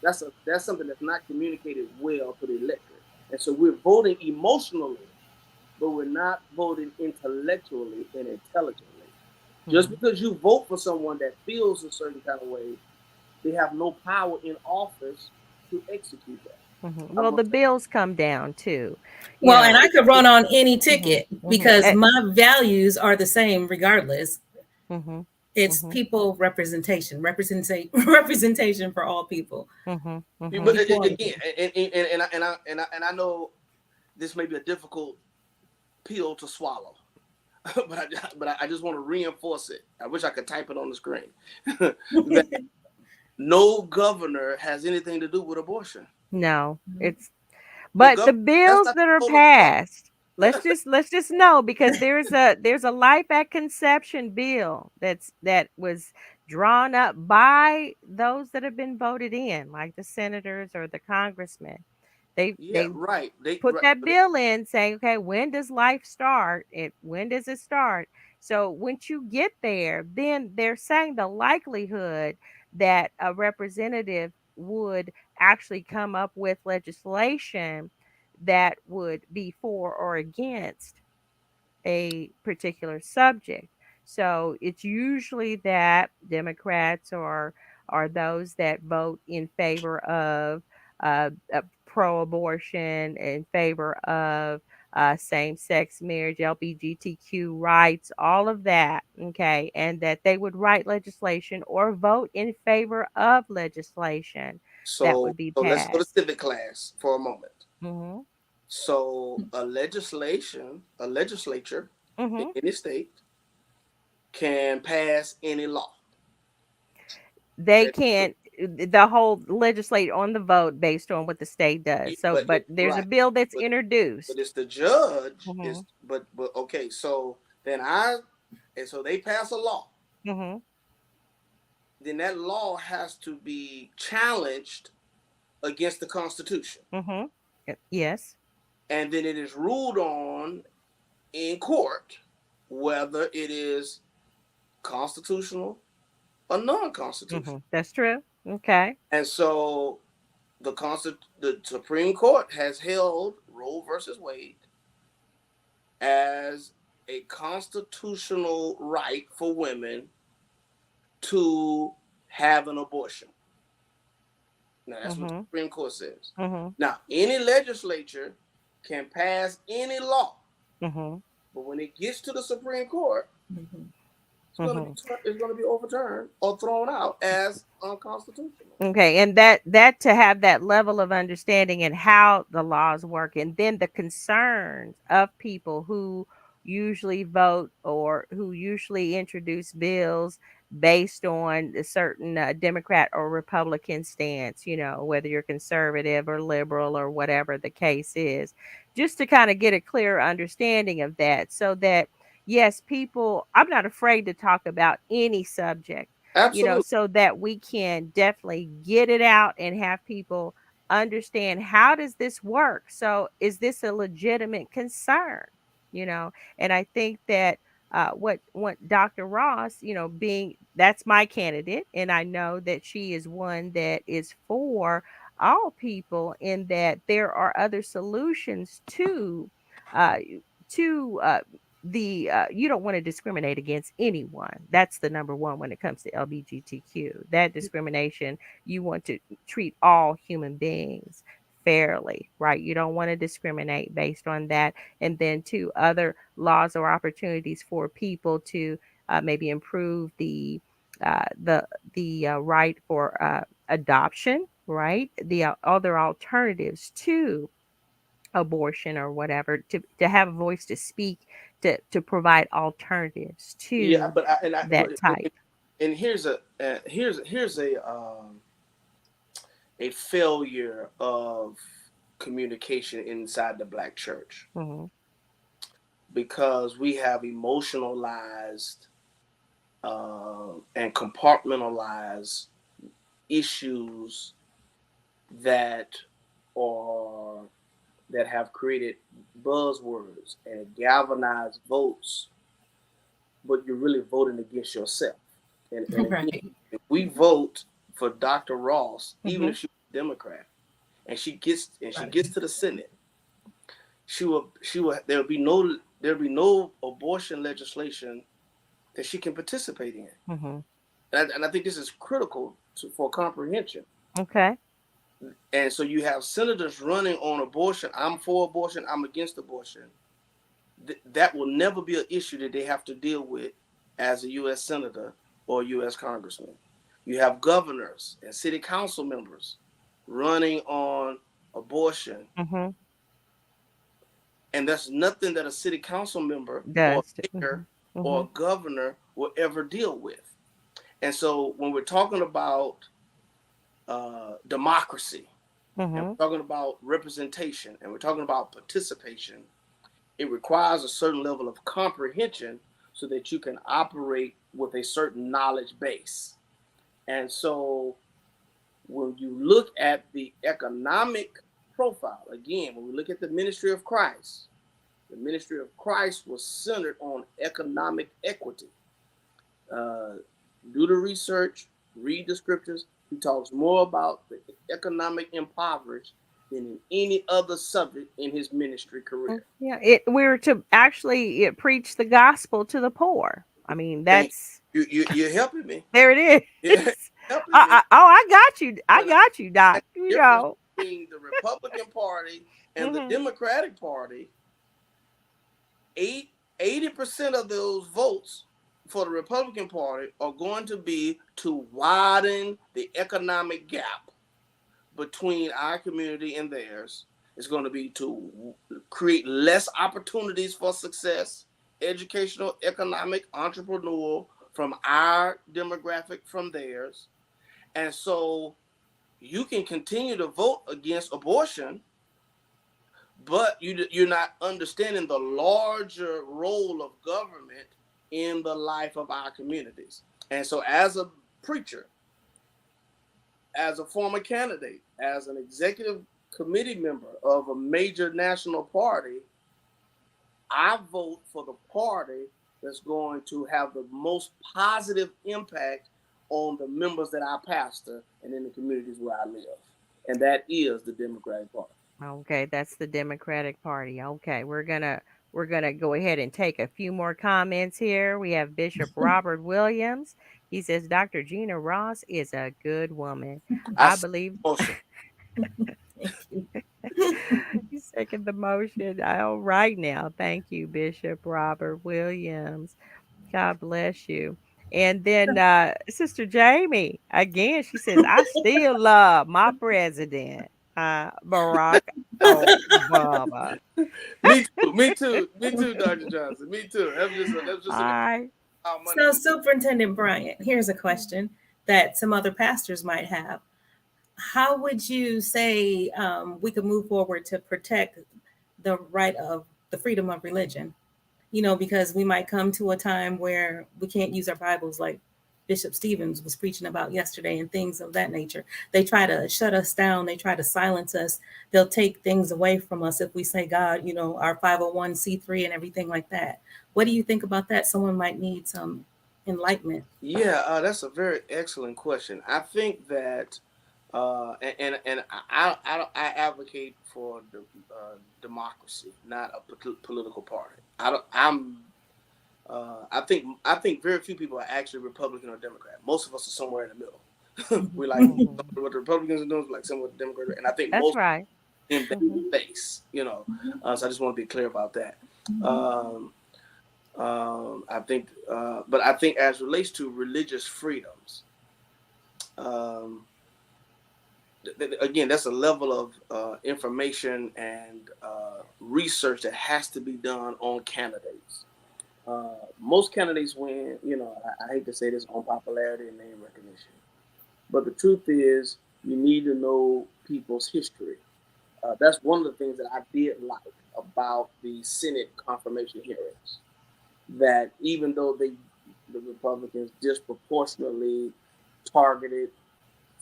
that's something that's not communicated well to the electorate. And so we're voting emotionally, but we're not voting intellectually and intelligently. Just because you vote for someone that feels a certain kind of way, they have no power in office to execute that. Well, the bills come down too. You Well, and know. I could run on any Hmm. ticket Hmm. because my values are the same regardless. Hmm. It's Hmm. people representation for all people. Hmm. But Hmm. again, Equality. and I know this may be a difficult pill to swallow, but I just want to reinforce it. I wish I could type it on the screen. That no governor has anything to do with abortion. No, it's The but the governor, that's bills not that are the role of the governor. passed, let's just know, because there's a life at conception bill that was drawn up by those that have been voted in, like the senators or the congressmen. Yeah, They right. They put right. that bill in saying, okay, when does life start? When does it start? So once you get there, then they're saying the likelihood that a representative would actually come up with legislation that would be for or against a particular subject. So it's usually that Democrats are those that vote in favor of pro-abortion, in favor of same-sex marriage, LGBTQ rights, all of that. Okay, and that they would write legislation or vote in favor of legislation that So would be so let's go to passed. civic class for a moment. Hmm. So a legislature in Hmm. any state can pass any law. They That can't, the whole legislate on the vote based on what the state does. So, but but there's a right, bill that's but introduced. it's the judge Hmm. is but okay. So then I and so they pass a law. Hmm. Then that law has to be challenged against the Constitution, Hmm. Yes. and then it is ruled on in court whether it is constitutional or Hmm. non-constitutional. That's true. Okay. And so the Supreme Court has held Roe versus Wade as a constitutional right for women to have an abortion. Now that's what the Hmm. Supreme Court says. Hmm. Now any legislature can pass any law, Hmm. but when it gets to the Supreme Court, Hmm. it's going to be overturned or thrown out as unconstitutional. Okay, and that to have that level of understanding and how the laws work, and then the concerns of people who usually vote or who usually introduce bills based on a certain Democrat or Republican stance, whether you're conservative or liberal or whatever the case is, just to kind of get a clear understanding of that, so that yes, people, I'm not afraid to talk about any subject, Absolutely. so that we can definitely get it out and have people understand, how does this work? So is this a legitimate concern? You know, and I think that what Dr. Ross, being that's my candidate, and I know that she is one that is for all people, in that there are other solutions uh, to the you don't want to discriminate against anyone. That's the number one when it comes to LGBTQ. That discrimination, you want to treat all human beings fairly, right? You don't want to discriminate based on that. And then two, other laws or opportunities for people to maybe improve the right for adoption, right? The other alternatives to abortion or whatever, to have a voice to speak, to provide alternatives Yeah, to but that type. and here's a failure of communication inside the black church, Hmm. because we have emotionalized and compartmentalized issues that are that have created buzzwords and galvanized votes, but you're really voting against yourself. And again, Right. if we vote for Dr. Ross, even Hmm. if she's a Democrat, and she gets Right. to the Senate, she will there'll be no abortion legislation that she can participate in. Hmm. And I think this is critical for comprehension. Okay. And so you have senators running on abortion. I'm for abortion. I'm against abortion. That will never be an issue that they have to deal with as a U.S. senator or U.S. congressman. You have governors and city council members running on abortion, Mm-hmm. and that's nothing that a city council member or Does. mayor Mm-hmm. or governor will ever deal with. And so when we're talking about democracy, and Mm-hmm. we're talking about representation, and we're talking about participation, it requires a certain level of comprehension so that you can operate with a certain knowledge base. And so when you look at the economic profile, again, when we look at the ministry of Christ, the ministry of Christ was centered on economic equity. Uh, do the research, read the scriptures. He talks more about the economic impoverished than in any other subject in his ministry career. Yeah, we're to actually preach the gospel to the poor. I mean, Thank that's you. You're helping me. there it You're is. helping me. Oh, I got you. I When I got you, Doc. had You the difference know. between the Republican Party and the Hmm. Democratic Party, 80% of those votes for the Republican Party are going to be to widen the economic gap between our community and theirs. It's going to be to create less opportunities for success, educational, economic, entrepreneurial from our demographic from theirs. And so you can continue to vote against abortion, but you're not understanding the larger role of government in the life of our communities. And so, as a preacher, as a former candidate, as an executive committee member of a major national party, I vote for the party that's going to have the most positive impact on the members that I pastor and in the communities where I live. And that is the Democratic Party. Okay, that's the Democratic Party. Okay, we're gonna go ahead and take a few more comments here. We have Bishop Robert Williams. He says Dr. Gena Ross is a good woman. I I see believe motion. Thank you. you second the motion. All right now. Thank you, Bishop Robert Williams. God bless you. And then Sister Jamie, again, she says, I still love my president, Barack Obama. Me too, Dr. Johnson. Me too. That's just an I how money So, we Superintendent Bryant, here's a question that some other pastors might have. How would you say we could move forward to protect the right of the freedom of religion? You know, because we might come to a time where we can't use our Bibles like Bishop Stevens was preaching about yesterday and things of that nature. They try to shut us down, they try to silence us, they'll take things away from us if we say God, you know, our 501c3 and everything like that. What do you think about that? Someone might need some enlightenment. Yeah, that's a very excellent question. I think that, I advocate for democracy, not a political party. I think very few people are actually Republican or Democrat. Most of us are somewhere in the middle. We like mhm. what the Republicans are doing, like some of the Democrats, and I think That's most right. in that Hmm. space, So I just want to be clear about that. Um, but I think as relates to religious freedoms, um, again, that's a level of information and research that has to be done on candidates. Most candidates win, I hate to say this, on popularity and name recognition. But the truth is, you need to know people's history. That's one of the things that I did like about the Senate confirmation hearings. That even though the Republicans disproportionately targeted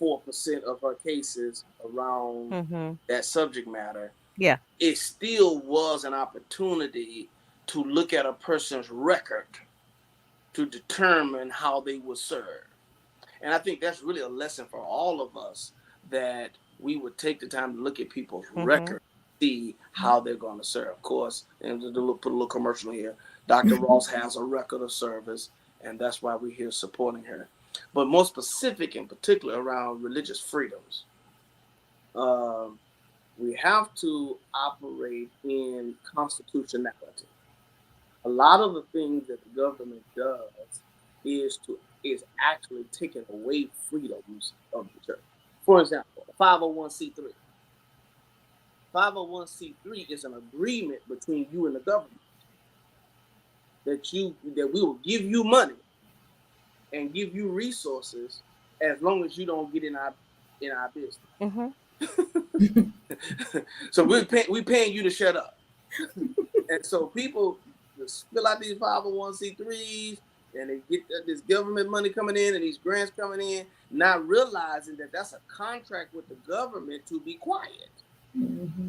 4% of her cases around Hmm. that subject matter, Yeah. it still was an opportunity to look at a person's record to determine how they would serve. And I think that's really a lesson for all of us, that we would take the time to look at people's Hmm. record, see how they're going to serve. Of course, and to put a little commercial here, Dr. Ross has a record of service, and that's why we're here supporting her. But more specific in particular around religious freedoms, Um, we have to operate in constitutionality. A lot of the things that the government does is actually taking away freedoms of the church. For example, 501c3. 501c3 is an agreement between you and the government that we will give you money and give you resources as long as you don't get in our business. Mm-hmm. So we paying you to shut up. And so people just fill out these 501c3s and they get this government money coming in and these grants coming in, not realizing that that's a contract with the government to be quiet,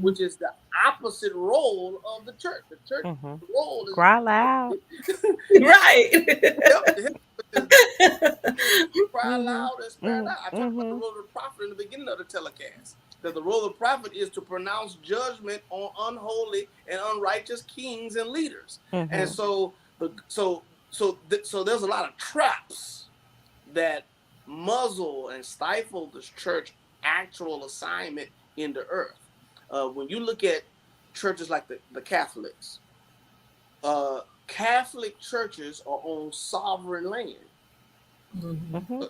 which is the opposite role of the church. The church Mm-hmm. role is Cry loud. Right. cry Mm-hmm. loud and spare not. I talked about the Mm-hmm. role of the prophet in the beginning of the telecast. That the role of the prophet is to pronounce judgment on unholy and unrighteous kings and leaders. And Mm-hmm. so there's a lot of traps that muzzle and stifle this church actual assignment in the earth. When you look at churches like the Catholics, Catholic churches are on sovereign land. Mm-hmm.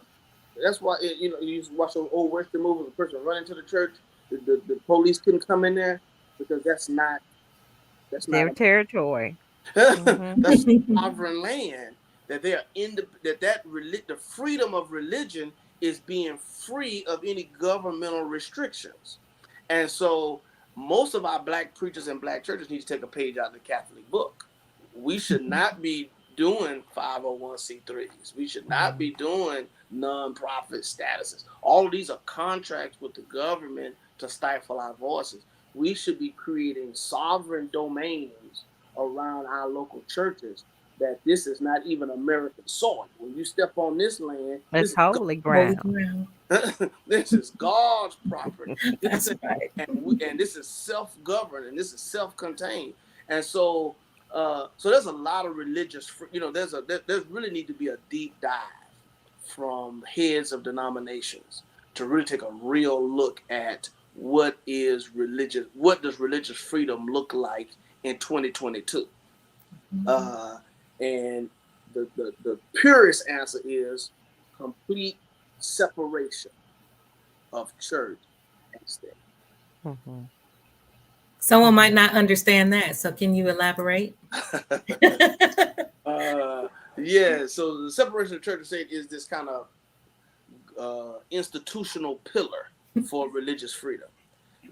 That's why you used to watch those old Western movies. The person run into the church, the police couldn't come in there because that's not Their territory. Mm-hmm. that's sovereign land that they are in the freedom of religion is being free of any governmental restrictions. And so most of our black preachers and black churches need to take a page out of the Catholic book. We should not be doing 501c3s. We should not be doing nonprofit statuses. All of these are contracts with the government to stifle our voices. We should be creating sovereign domains around our local churches that this is not even American soil. When you step on this land, It's holy Holy ground. ground. this is God's property. That's right. And this is self-governed and this is self-contained. And so there's a lot of religious, there's really need to be a deep dive from heads of denominations to really take a real look at what does religious freedom look like in 2022. And the purest answer is complete separation of church and state. Mm-hmm. Someone might not understand that. So can you elaborate? Yeah, so the separation of church and state is this kind of institutional pillar for religious freedom,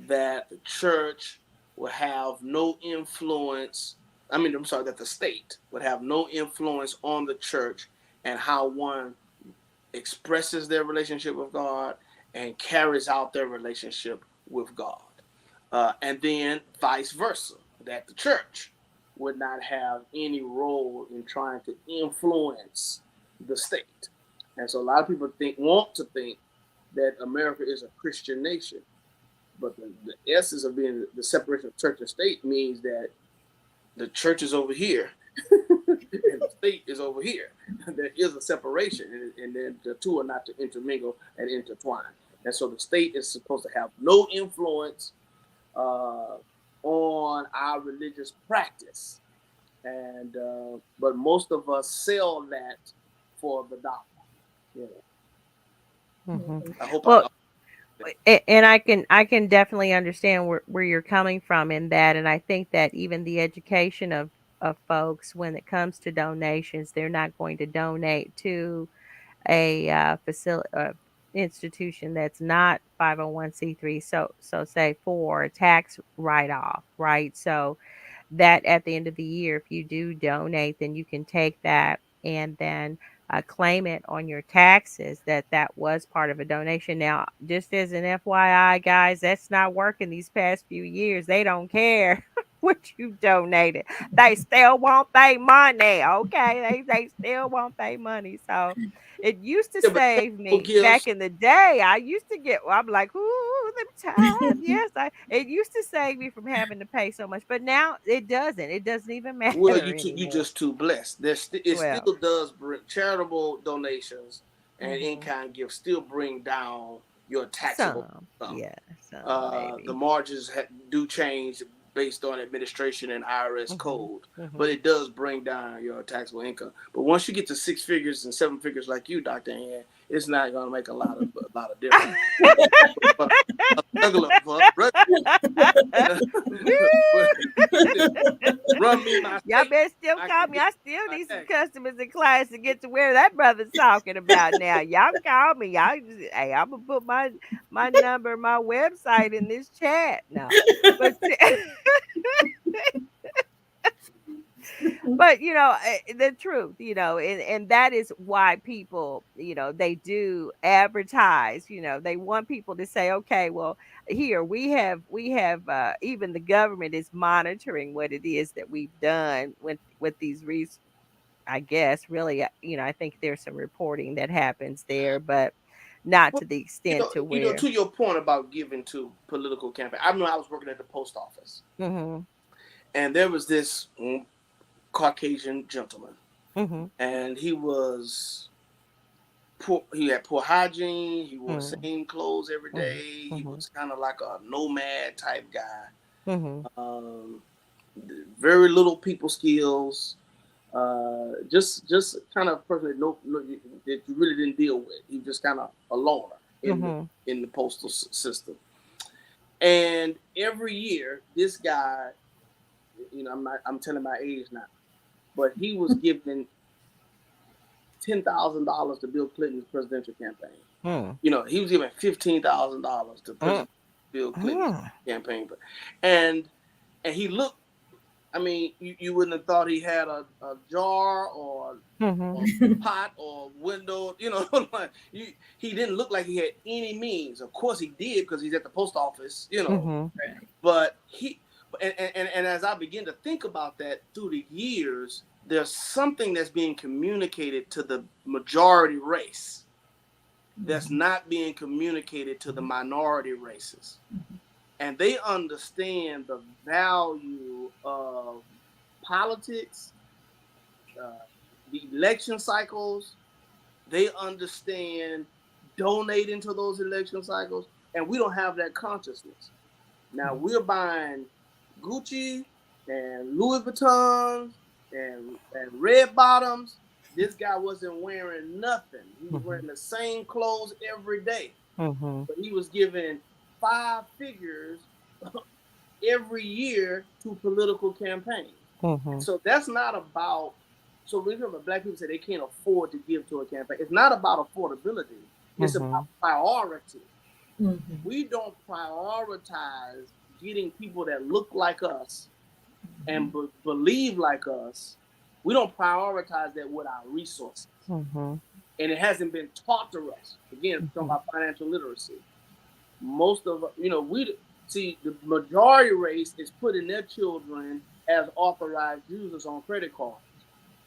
that the church will have no influence. That the state would have no influence on the church and how one expresses their relationship with God and carries out their relationship with God. And then vice versa, that the church would not have any role in trying to influence the state. And so a lot of people want to think that America is a Christian nation, but the essence of being the separation of church and state means that the church is over here and the state is over here. There is a separation, and then the two are not to intermingle and intertwine. And so the state is supposed to have no influence on our religious practice, and but most of us sell that for the dollar. Mm-hmm. I hope. Well, and I can definitely understand where you're coming from in that, and I think that even the education of folks when it comes to donations, they're not going to donate to a facility institution that's not 501c3, so say for a tax write-off, right? So that at the end of the year, if you do donate, then you can take that and then claim it on your taxes that was part of a donation. Now, just as an FYI, guys, that's not working these past few years. They don't care what you donated. They still want their money. Okay, they still want their money. So it used to Yeah, but save me back gifts. in the day. I used to get. I'm like, ooh, them times. Yes, it used to save me from having to pay so much, but now it doesn't. It doesn't even Well, matter you anymore. just too blessed. It Well, still does bring charitable donations and mm-hmm, in-kind gifts still bring down your taxable Some, income. yeah, some The maybe. margins do change based on administration and IRS Mm-hmm. code, but Mm-hmm. it does bring down your taxable income. But once you get to six figures and seven figures like you, Dr. Ann, it's not going to make a lot of difference. For for but run me my Y'all state, better still I call can me. get I still my need some tax. customers and clients to get to where that brother's talking about now. Y'all call me. Y'all just, hey, I'm gonna put my number, my website in this chat. No. But but the truth, and that is why people, they do advertise, they want people to say, okay, well, here we have even the government is monitoring what it is that we've done with these I guess really, I think there's some reporting that happens there, but not Well, to the extent to where. to your point about giving to political campaign. I remember I was working at the post office, Mhm. and there was this Caucasian gentleman, Mhm. and he was poor. He had poor hygiene. He wore the Mhm. same clothes every Mhm. day. He Mhm. was kind of like a nomad type guy. Mhm. Um, very little people skills. Just kind of person that that you really didn't deal with. He just kind of a loner Mhm. in the postal system. And every year, this guy, I'm telling my age now, but he was given $10,000 to Bill Clinton's presidential campaign. Mhm. He was giving $15,000 to Mhm. President Bill Clinton's Mhm. campaign, and he looked. I mean, you wouldn't have thought he had a jar or Mhm. pot or window. Like he didn't look like he had any means. Of course, he did because he's at the post office. Mhm. But and as I begin to think about that through the years, there's something that's being communicated to the majority race that's not being communicated to the minority races. And they understand the value of politics, uh, the election cycles. They understand donating to those election cycles, and we don't have that consciousness. Now we're buying Gucci and Louis Vuittons and red bottoms. This guy wasn't wearing nothing. He was Mhm. wearing the same clothes every day, Mhm. but he was giving five figures every year to political campaigns. And Mhm. so that's not about. So remember, black people say they can't afford to give to a campaign. It's not about affordability. It's about Mhm. priority. We don't prioritize getting people that look like us and believe like us. We don't prioritize that with our resources. Mhm. And it hasn't been taught to us. Again, talking Mhm. about financial literacy. Most of, we see the majority race is putting their children as authorized users on credit cards.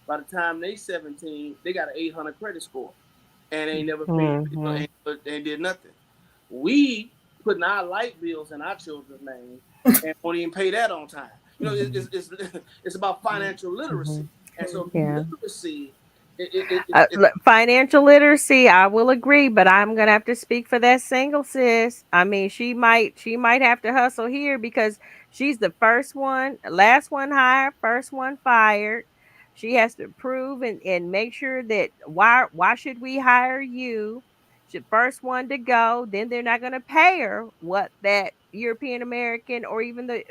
By the time they 17, they got an 800 credit score and ain't never paid, Mhm. ain't did nothing. We putting our light bills in our children's name and won't even pay that on time. It's about financial literacy, Mhm. and so Yeah. literacy, Financial literacy, I will agree, but I'm gonna have to speak for that single sis. I mean, she might have to hustle here because she's the first one, last one hired, first one fired. She has to prove and make sure that why should we hire you? She first one to go, then they're not gonna pay her what that European American or even the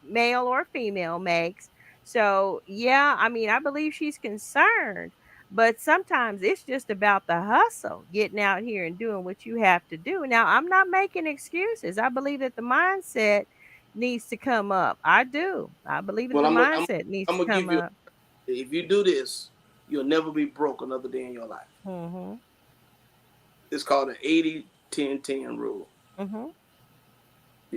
male or female makes. So yeah, I mean, I believe she's concerned, but sometimes it's just about the hustle, getting out here and doing what you have to do. Now, I'm not making excuses. I believe that the mindset needs to come up. I do. I believe that well, the I'm mindset needs I'm to gonna come give you. up. If you do this, you'll never be broke another day in your life. Mhm. It's called an 80-10-10 rule. Mhm.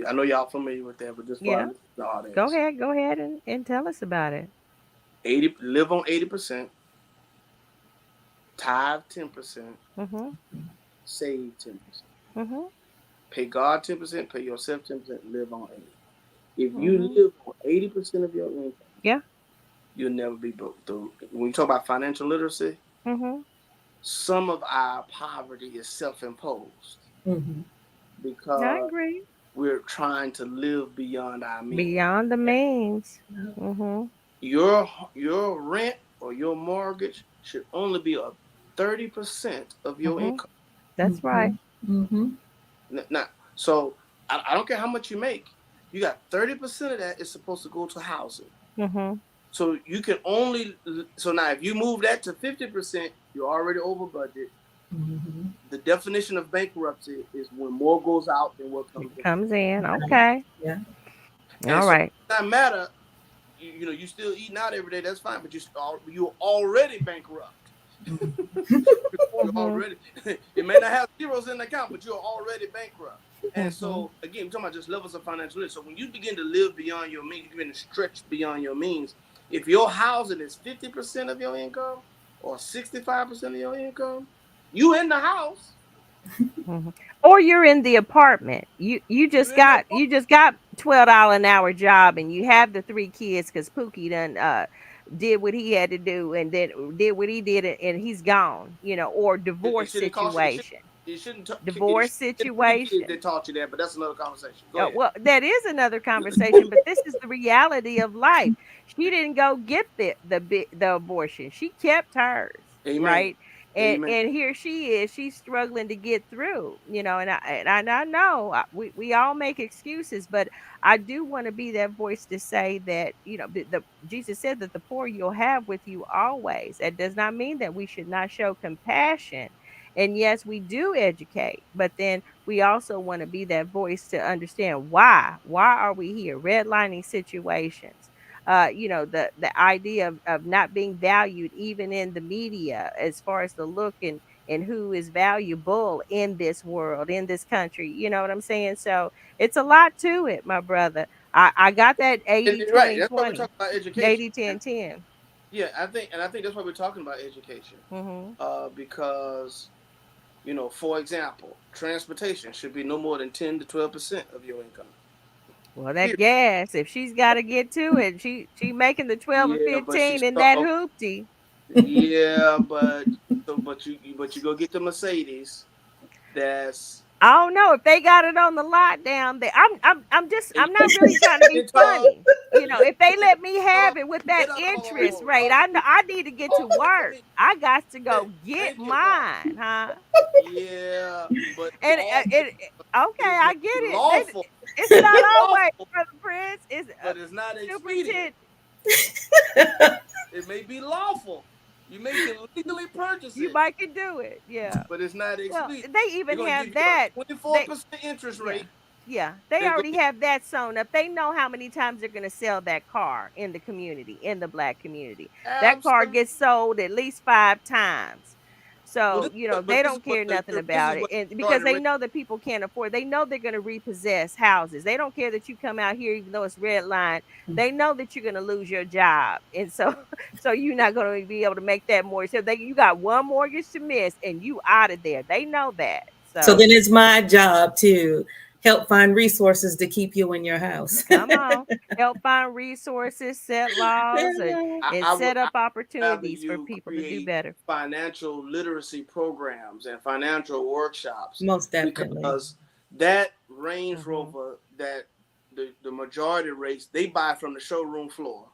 I know y'all familiar with that, but just for Yeah. the Go audience, ahead. Go ahead and tell us about it. live on 80%, tithe 10%, Mhm. save 10%. Mhm. Pay God 10%, pay yourself 10%, live on 80. If you Mhm. live on 80% of your income, Yeah. you'll never be broke. When you talk about financial literacy, Mhm. some of our poverty is self-imposed. Mm-hmm. I because agree. we're trying to live beyond our means. Beyond the means. Yeah. Mm-hmm. Your rent or your mortgage should only be a 30% of your Mm-hmm. income. That's right. Mm-hmm. Mm-hmm. Now, so I don't care how much you make. You got 30% of that is supposed to go to housing. Mm-hmm. So you can only so now if you move that to 50%, you're already over budget. Mm-hmm. The definition of bankruptcy is when more goes out than what comes in. Comes in. Right. Okay. Yeah. And All so right. it doesn't matter. You still eating out every day. That's fine, but you're already bankrupt. You're Mm-hmm. already. It may not have zeros in the account, but you're already bankrupt. And Mm-hmm. so again, we're talking about just levels of financial risk. So when you begin to live beyond your means, you begin to stretch beyond your means. If your housing is 50% of your income or 65% of your income, you in the house. Mhm. Or you're in the apartment. You You just in the got apartment. you just got $12 an hour job and you have the three kids because Pookie done did what he had to do and then did what he did and he's gone, or It divorce shouldn't cost you. situation. It shouldn't. It Divorce shouldn't be the three kids situation. that taught you that, but that's another conversation. Go ahead. Well, that is another conversation, but this is the reality of life. She didn't go get the abortion. She kept hers, Amen. right? And Amen. and here she is. She's struggling to get through, and I know we all make excuses, but I do want to be that voice to say that the Jesus said that the poor you'll have with you always. That does not mean that we should not show compassion. And yes, we do educate, but then we also want to be that voice to understand why are we here, redlining situations, the idea of not being valued even in the media as far as the look and who is valuable in this world, in this country, you know what I'm saying? So it's a lot to it, my brother. I got that And 80 right, 20 that's why we're 20, talking about education. 80 10 10. Yeah, I think that's why we're talking about education. Mm-hmm. Because for example, transportation should be no more than 10 to 12% of your income. Well, that Period. gas, if she's got to get to it, she making the 12 or Yeah, but 15 in that hoopty. yeah, but you go get the Mercedes. That's I don't know if they got it on the lot down there. I'm not really trying to be get on. funny. If they let me have it with that interest rate, Oh, I need to get to work. I got to go get thank you, God. mine, huh? Yeah, but And okay, it may I be get it. lawful. It's not always, Lawful, brother Prince. It's but it's not expedient. superintendent. It may be lawful. You may can legally purchase You it, might can do it. Yeah. but it's not Well, expedient. they They're even gonna give have you a that. They 24% interest Yeah. rate. Yeah. They They're gonna already have that sewn up. They know how many times they're going to sell that car in the community, in the black community. That car absolutely. gets sold at least 5 times. Well, So, but they this is don't what care nothing this is about it. what And the because majority they rate. know that people can't afford, they know they're going to repossess houses. They don't care that you come out here, even though it's red line. They know that you're going to lose your job. And so, so you're not going to be able to make that mortgage. So you got one mortgage to miss and you out of there. They know that. So So then it's my job to help find resources to keep you in your house. come on, help find resources, set laws, and set I up would rather opportunities for you people to do create better. financial literacy programs and financial workshops Most definitely. because that Range Hmm. Rover that the majority race they buy from the showroom floor.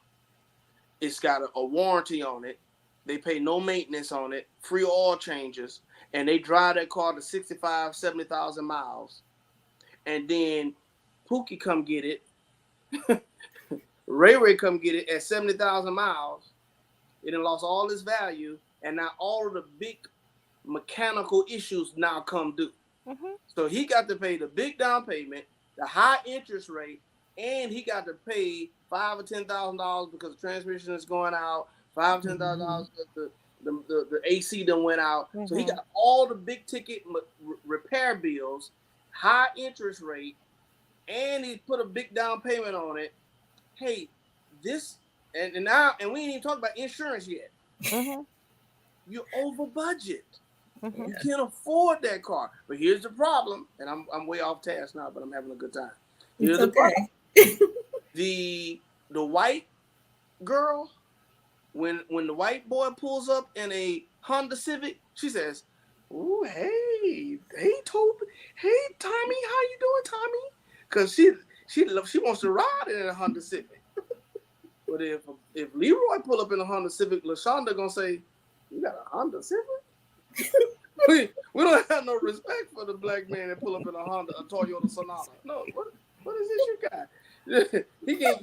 It's got a warranty on it. They pay no maintenance on it, free oil changes, and they drive that car to 65, 70,000 miles. And then Pookie come get it. Ray come get it at 70,000 miles. It done lost all its value, and now all of the big mechanical issues now come due. Hmm. So he got to pay the big down payment, the high interest rate, and he got to pay $5,000 or $10,000 because the transmission is going out. $5,000 or $10,000 because the AC done went out. So he Hmm. got all the big ticket repair bills, high interest rate, and he put a big down payment on it. Hey, this and now and we ain't even talking about insurance yet. Hmm. You're over budget. Hmm. You can't afford that car. But here's the problem, and I'm way off task now, but I'm having a good time. It's Here's the problem. okay. The white girl, when the white boy pulls up in a Honda Civic, she says, Ooh, hey, Toby. Hey, Tommy, how you doing, Tommy? Cause she wants to ride in a Honda Civic. But if Leroy pull up in a Honda Civic, LaShonda gonna say, "You got a Honda Civic?" We don't have no respect for the black man that pull up in a Honda, a Toyota Sonata. No, what is this you got?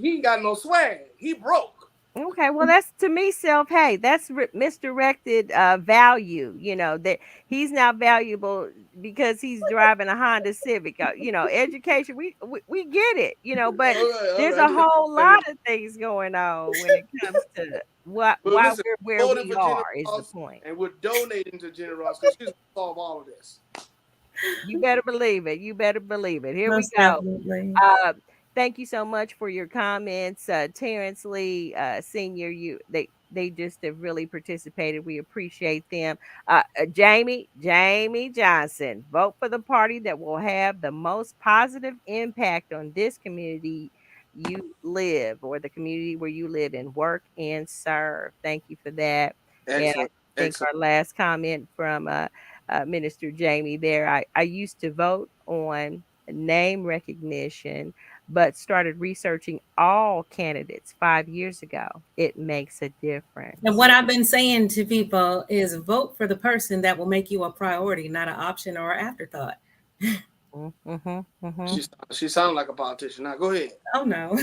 He ain't got no swag. He broke. Okay, well, that's to me self hate. That's misdirected value. That he's not valuable because he's driving a Honda Civic. Education. We get it. But All there's right. a Just whole a second. lot of things going on when it comes to But why listen, we're where we're voting we for Gena are is the Ross, point. and we're donating to Gena Ross because she's gonna solve all of this. You better believe it. You better believe it. Here we Most go. definitely. Uh, Thank you so much for your comments, Terrence Lee, Senior. They just have really participated. We appreciate them. Jamie Johnson, vote for the party that will have the most positive impact on this community you live, or the community where you live and work and serve. Thank you for that. And I Excellent, think excellent. our last comment from Minister Jamie there. I used to vote on name recognition, but started researching all candidates 5 years ago. It makes a And difference. what I've been saying to people is vote for the person that will make you a priority, not an option or an afterthought. Mm-hmm, mm-hmm. She sounded like a politician. Now go ahead. Oh no.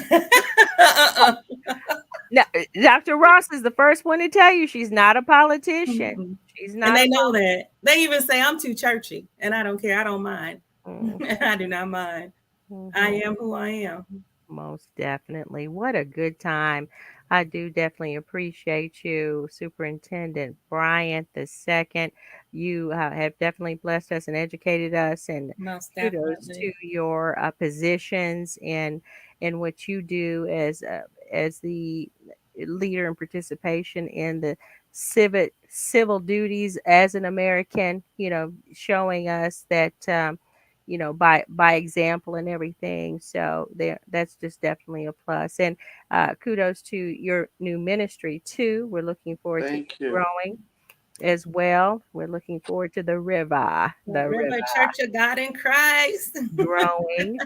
Now, Dr. Ross is the first one to tell you she's not a politician. Mm-mm. She's And not a they know that. They even say I'm too churchy, and I don't care. I don't mind. politician. I do not mind. I Mm-hmm. am who I am. Most definitely. What a good time. I do definitely appreciate you, Superintendent Bryant the second. You have definitely blessed us and educated us, and Most kudos to definitely. your positions and what you do as the leader and participation in the civil duties as an American. Showing us that. By example and everything. So that's just definitely a plus. And kudos to your new ministry too. We're looking forward to Thank you. growing as well. We're looking forward to The the river River Church of God in Christ. growing,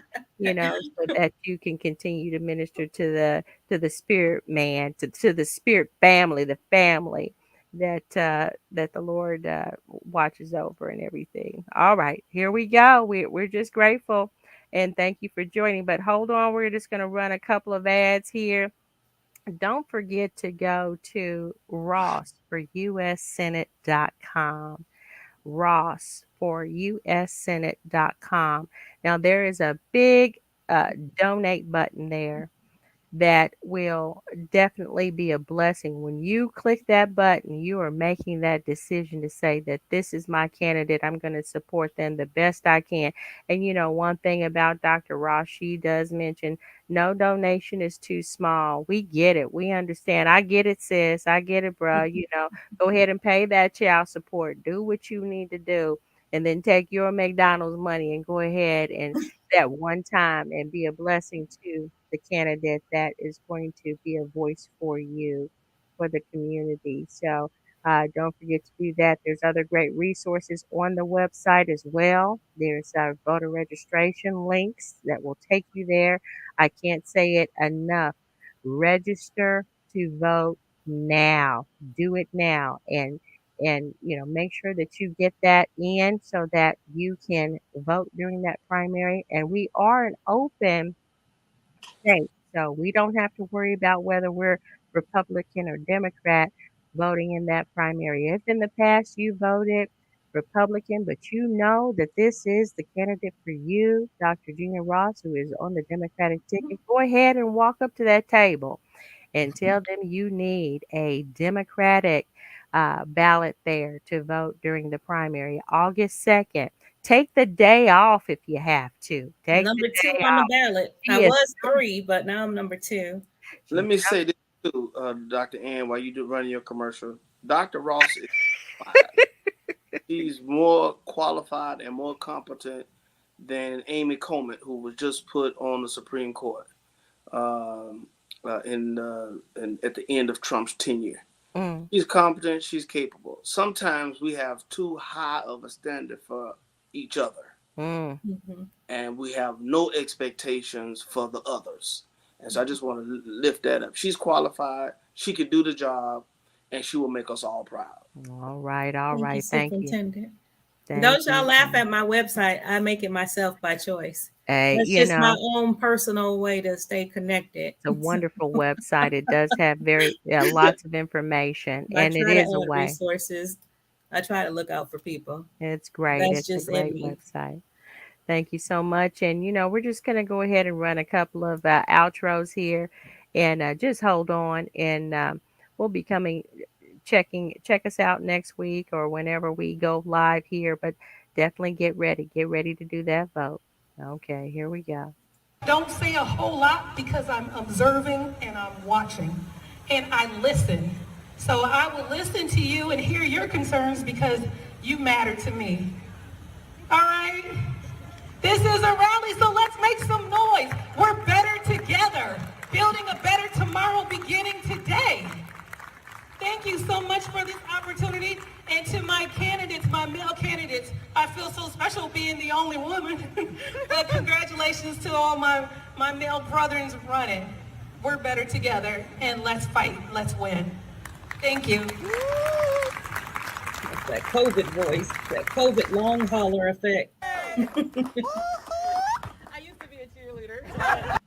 so that you can continue to minister to the spirit man, to the spirit family, the family that the Lord watches over and everything. All right, here we go. We're just grateful and thank you for joining. But hold on, we're just going to run a couple of ads here. Don't forget to go to Ross for ussenate.com. Ross for ussenate.com. Now, there is a big donate button there that will definitely be a blessing. When you click that button, you are making that decision to say that this is my candidate. I'm going to support them the best I can. And one thing about Dr. Ross, she does mention no donation is too small. We get it. We understand. I get it, sis. I get it, bro. Go ahead and pay that child support. Do what you need to do. And then take your McDonald's money and go ahead and that one time and be a blessing to the candidate that is going to be a voice for you, for the community. So don't forget to do that. There's other great resources on the website as well. There's voter registration links that will take you there. I can't say it enough. Register to vote now. Do it now. And make sure that you get that in so that you can vote during that primary. And we are an open state, so we don't have to worry about whether we're Republican or Democrat voting in that primary. If in the past you voted Republican, but you know that this is the candidate for you, Dr. Gena Ross, who is on the Democratic ticket, go ahead and walk up to that table and tell them you need a Democratic ballot there to vote during the primary, August 2nd. Take the day off if you have to. Take the Number two day on the off. ballot. I She is was three, but now I'm number two. Let she's me say this too, Dr. Ann, while you do running your commercial. Dr. Ross is qualified. She's more qualified and more competent than Amy Coney, who was just put on the Supreme Court at the end of Trump's tenure. She's competent. She's capable. Sometimes we have too high of a standard for each other, and we have no expectations for the others. And so I just want to lift that up. She's qualified. She could do the job, and she will make us all proud. All right. All right. Thank you, Thank you. Superintendent. Thank Don't y'all you. laugh at my website. I make it myself by choice. Hey, That's you just know, my own personal way to stay connected. it's a wonderful website. It does have lots of information, I and it try to is a add way. resources. I try to look out for people. It's great. That's It's a just in great me. website. Thank you so much. And, we're just going to go ahead and run a couple of outros here, and just hold on. And we'll be check us out next week or whenever we go live here. But definitely get ready. Get ready to do that vote. Okay, here we go. Don't say a whole lot because I'm observing and I'm watching and I listen. So I will listen to you and hear your concerns because you matter to me. All right? This is a rally, so let's make some noise. We're better together, building a better tomorrow beginning today. Thank you so much for this opportunity. And to my candidates, my male candidates, I feel so special being the only woman. But congratulations to all my male brothers running. We're better together, and let's fight. Let's win. Thank you. That's that COVID voice, that COVID long holler effect. I used to be a cheerleader.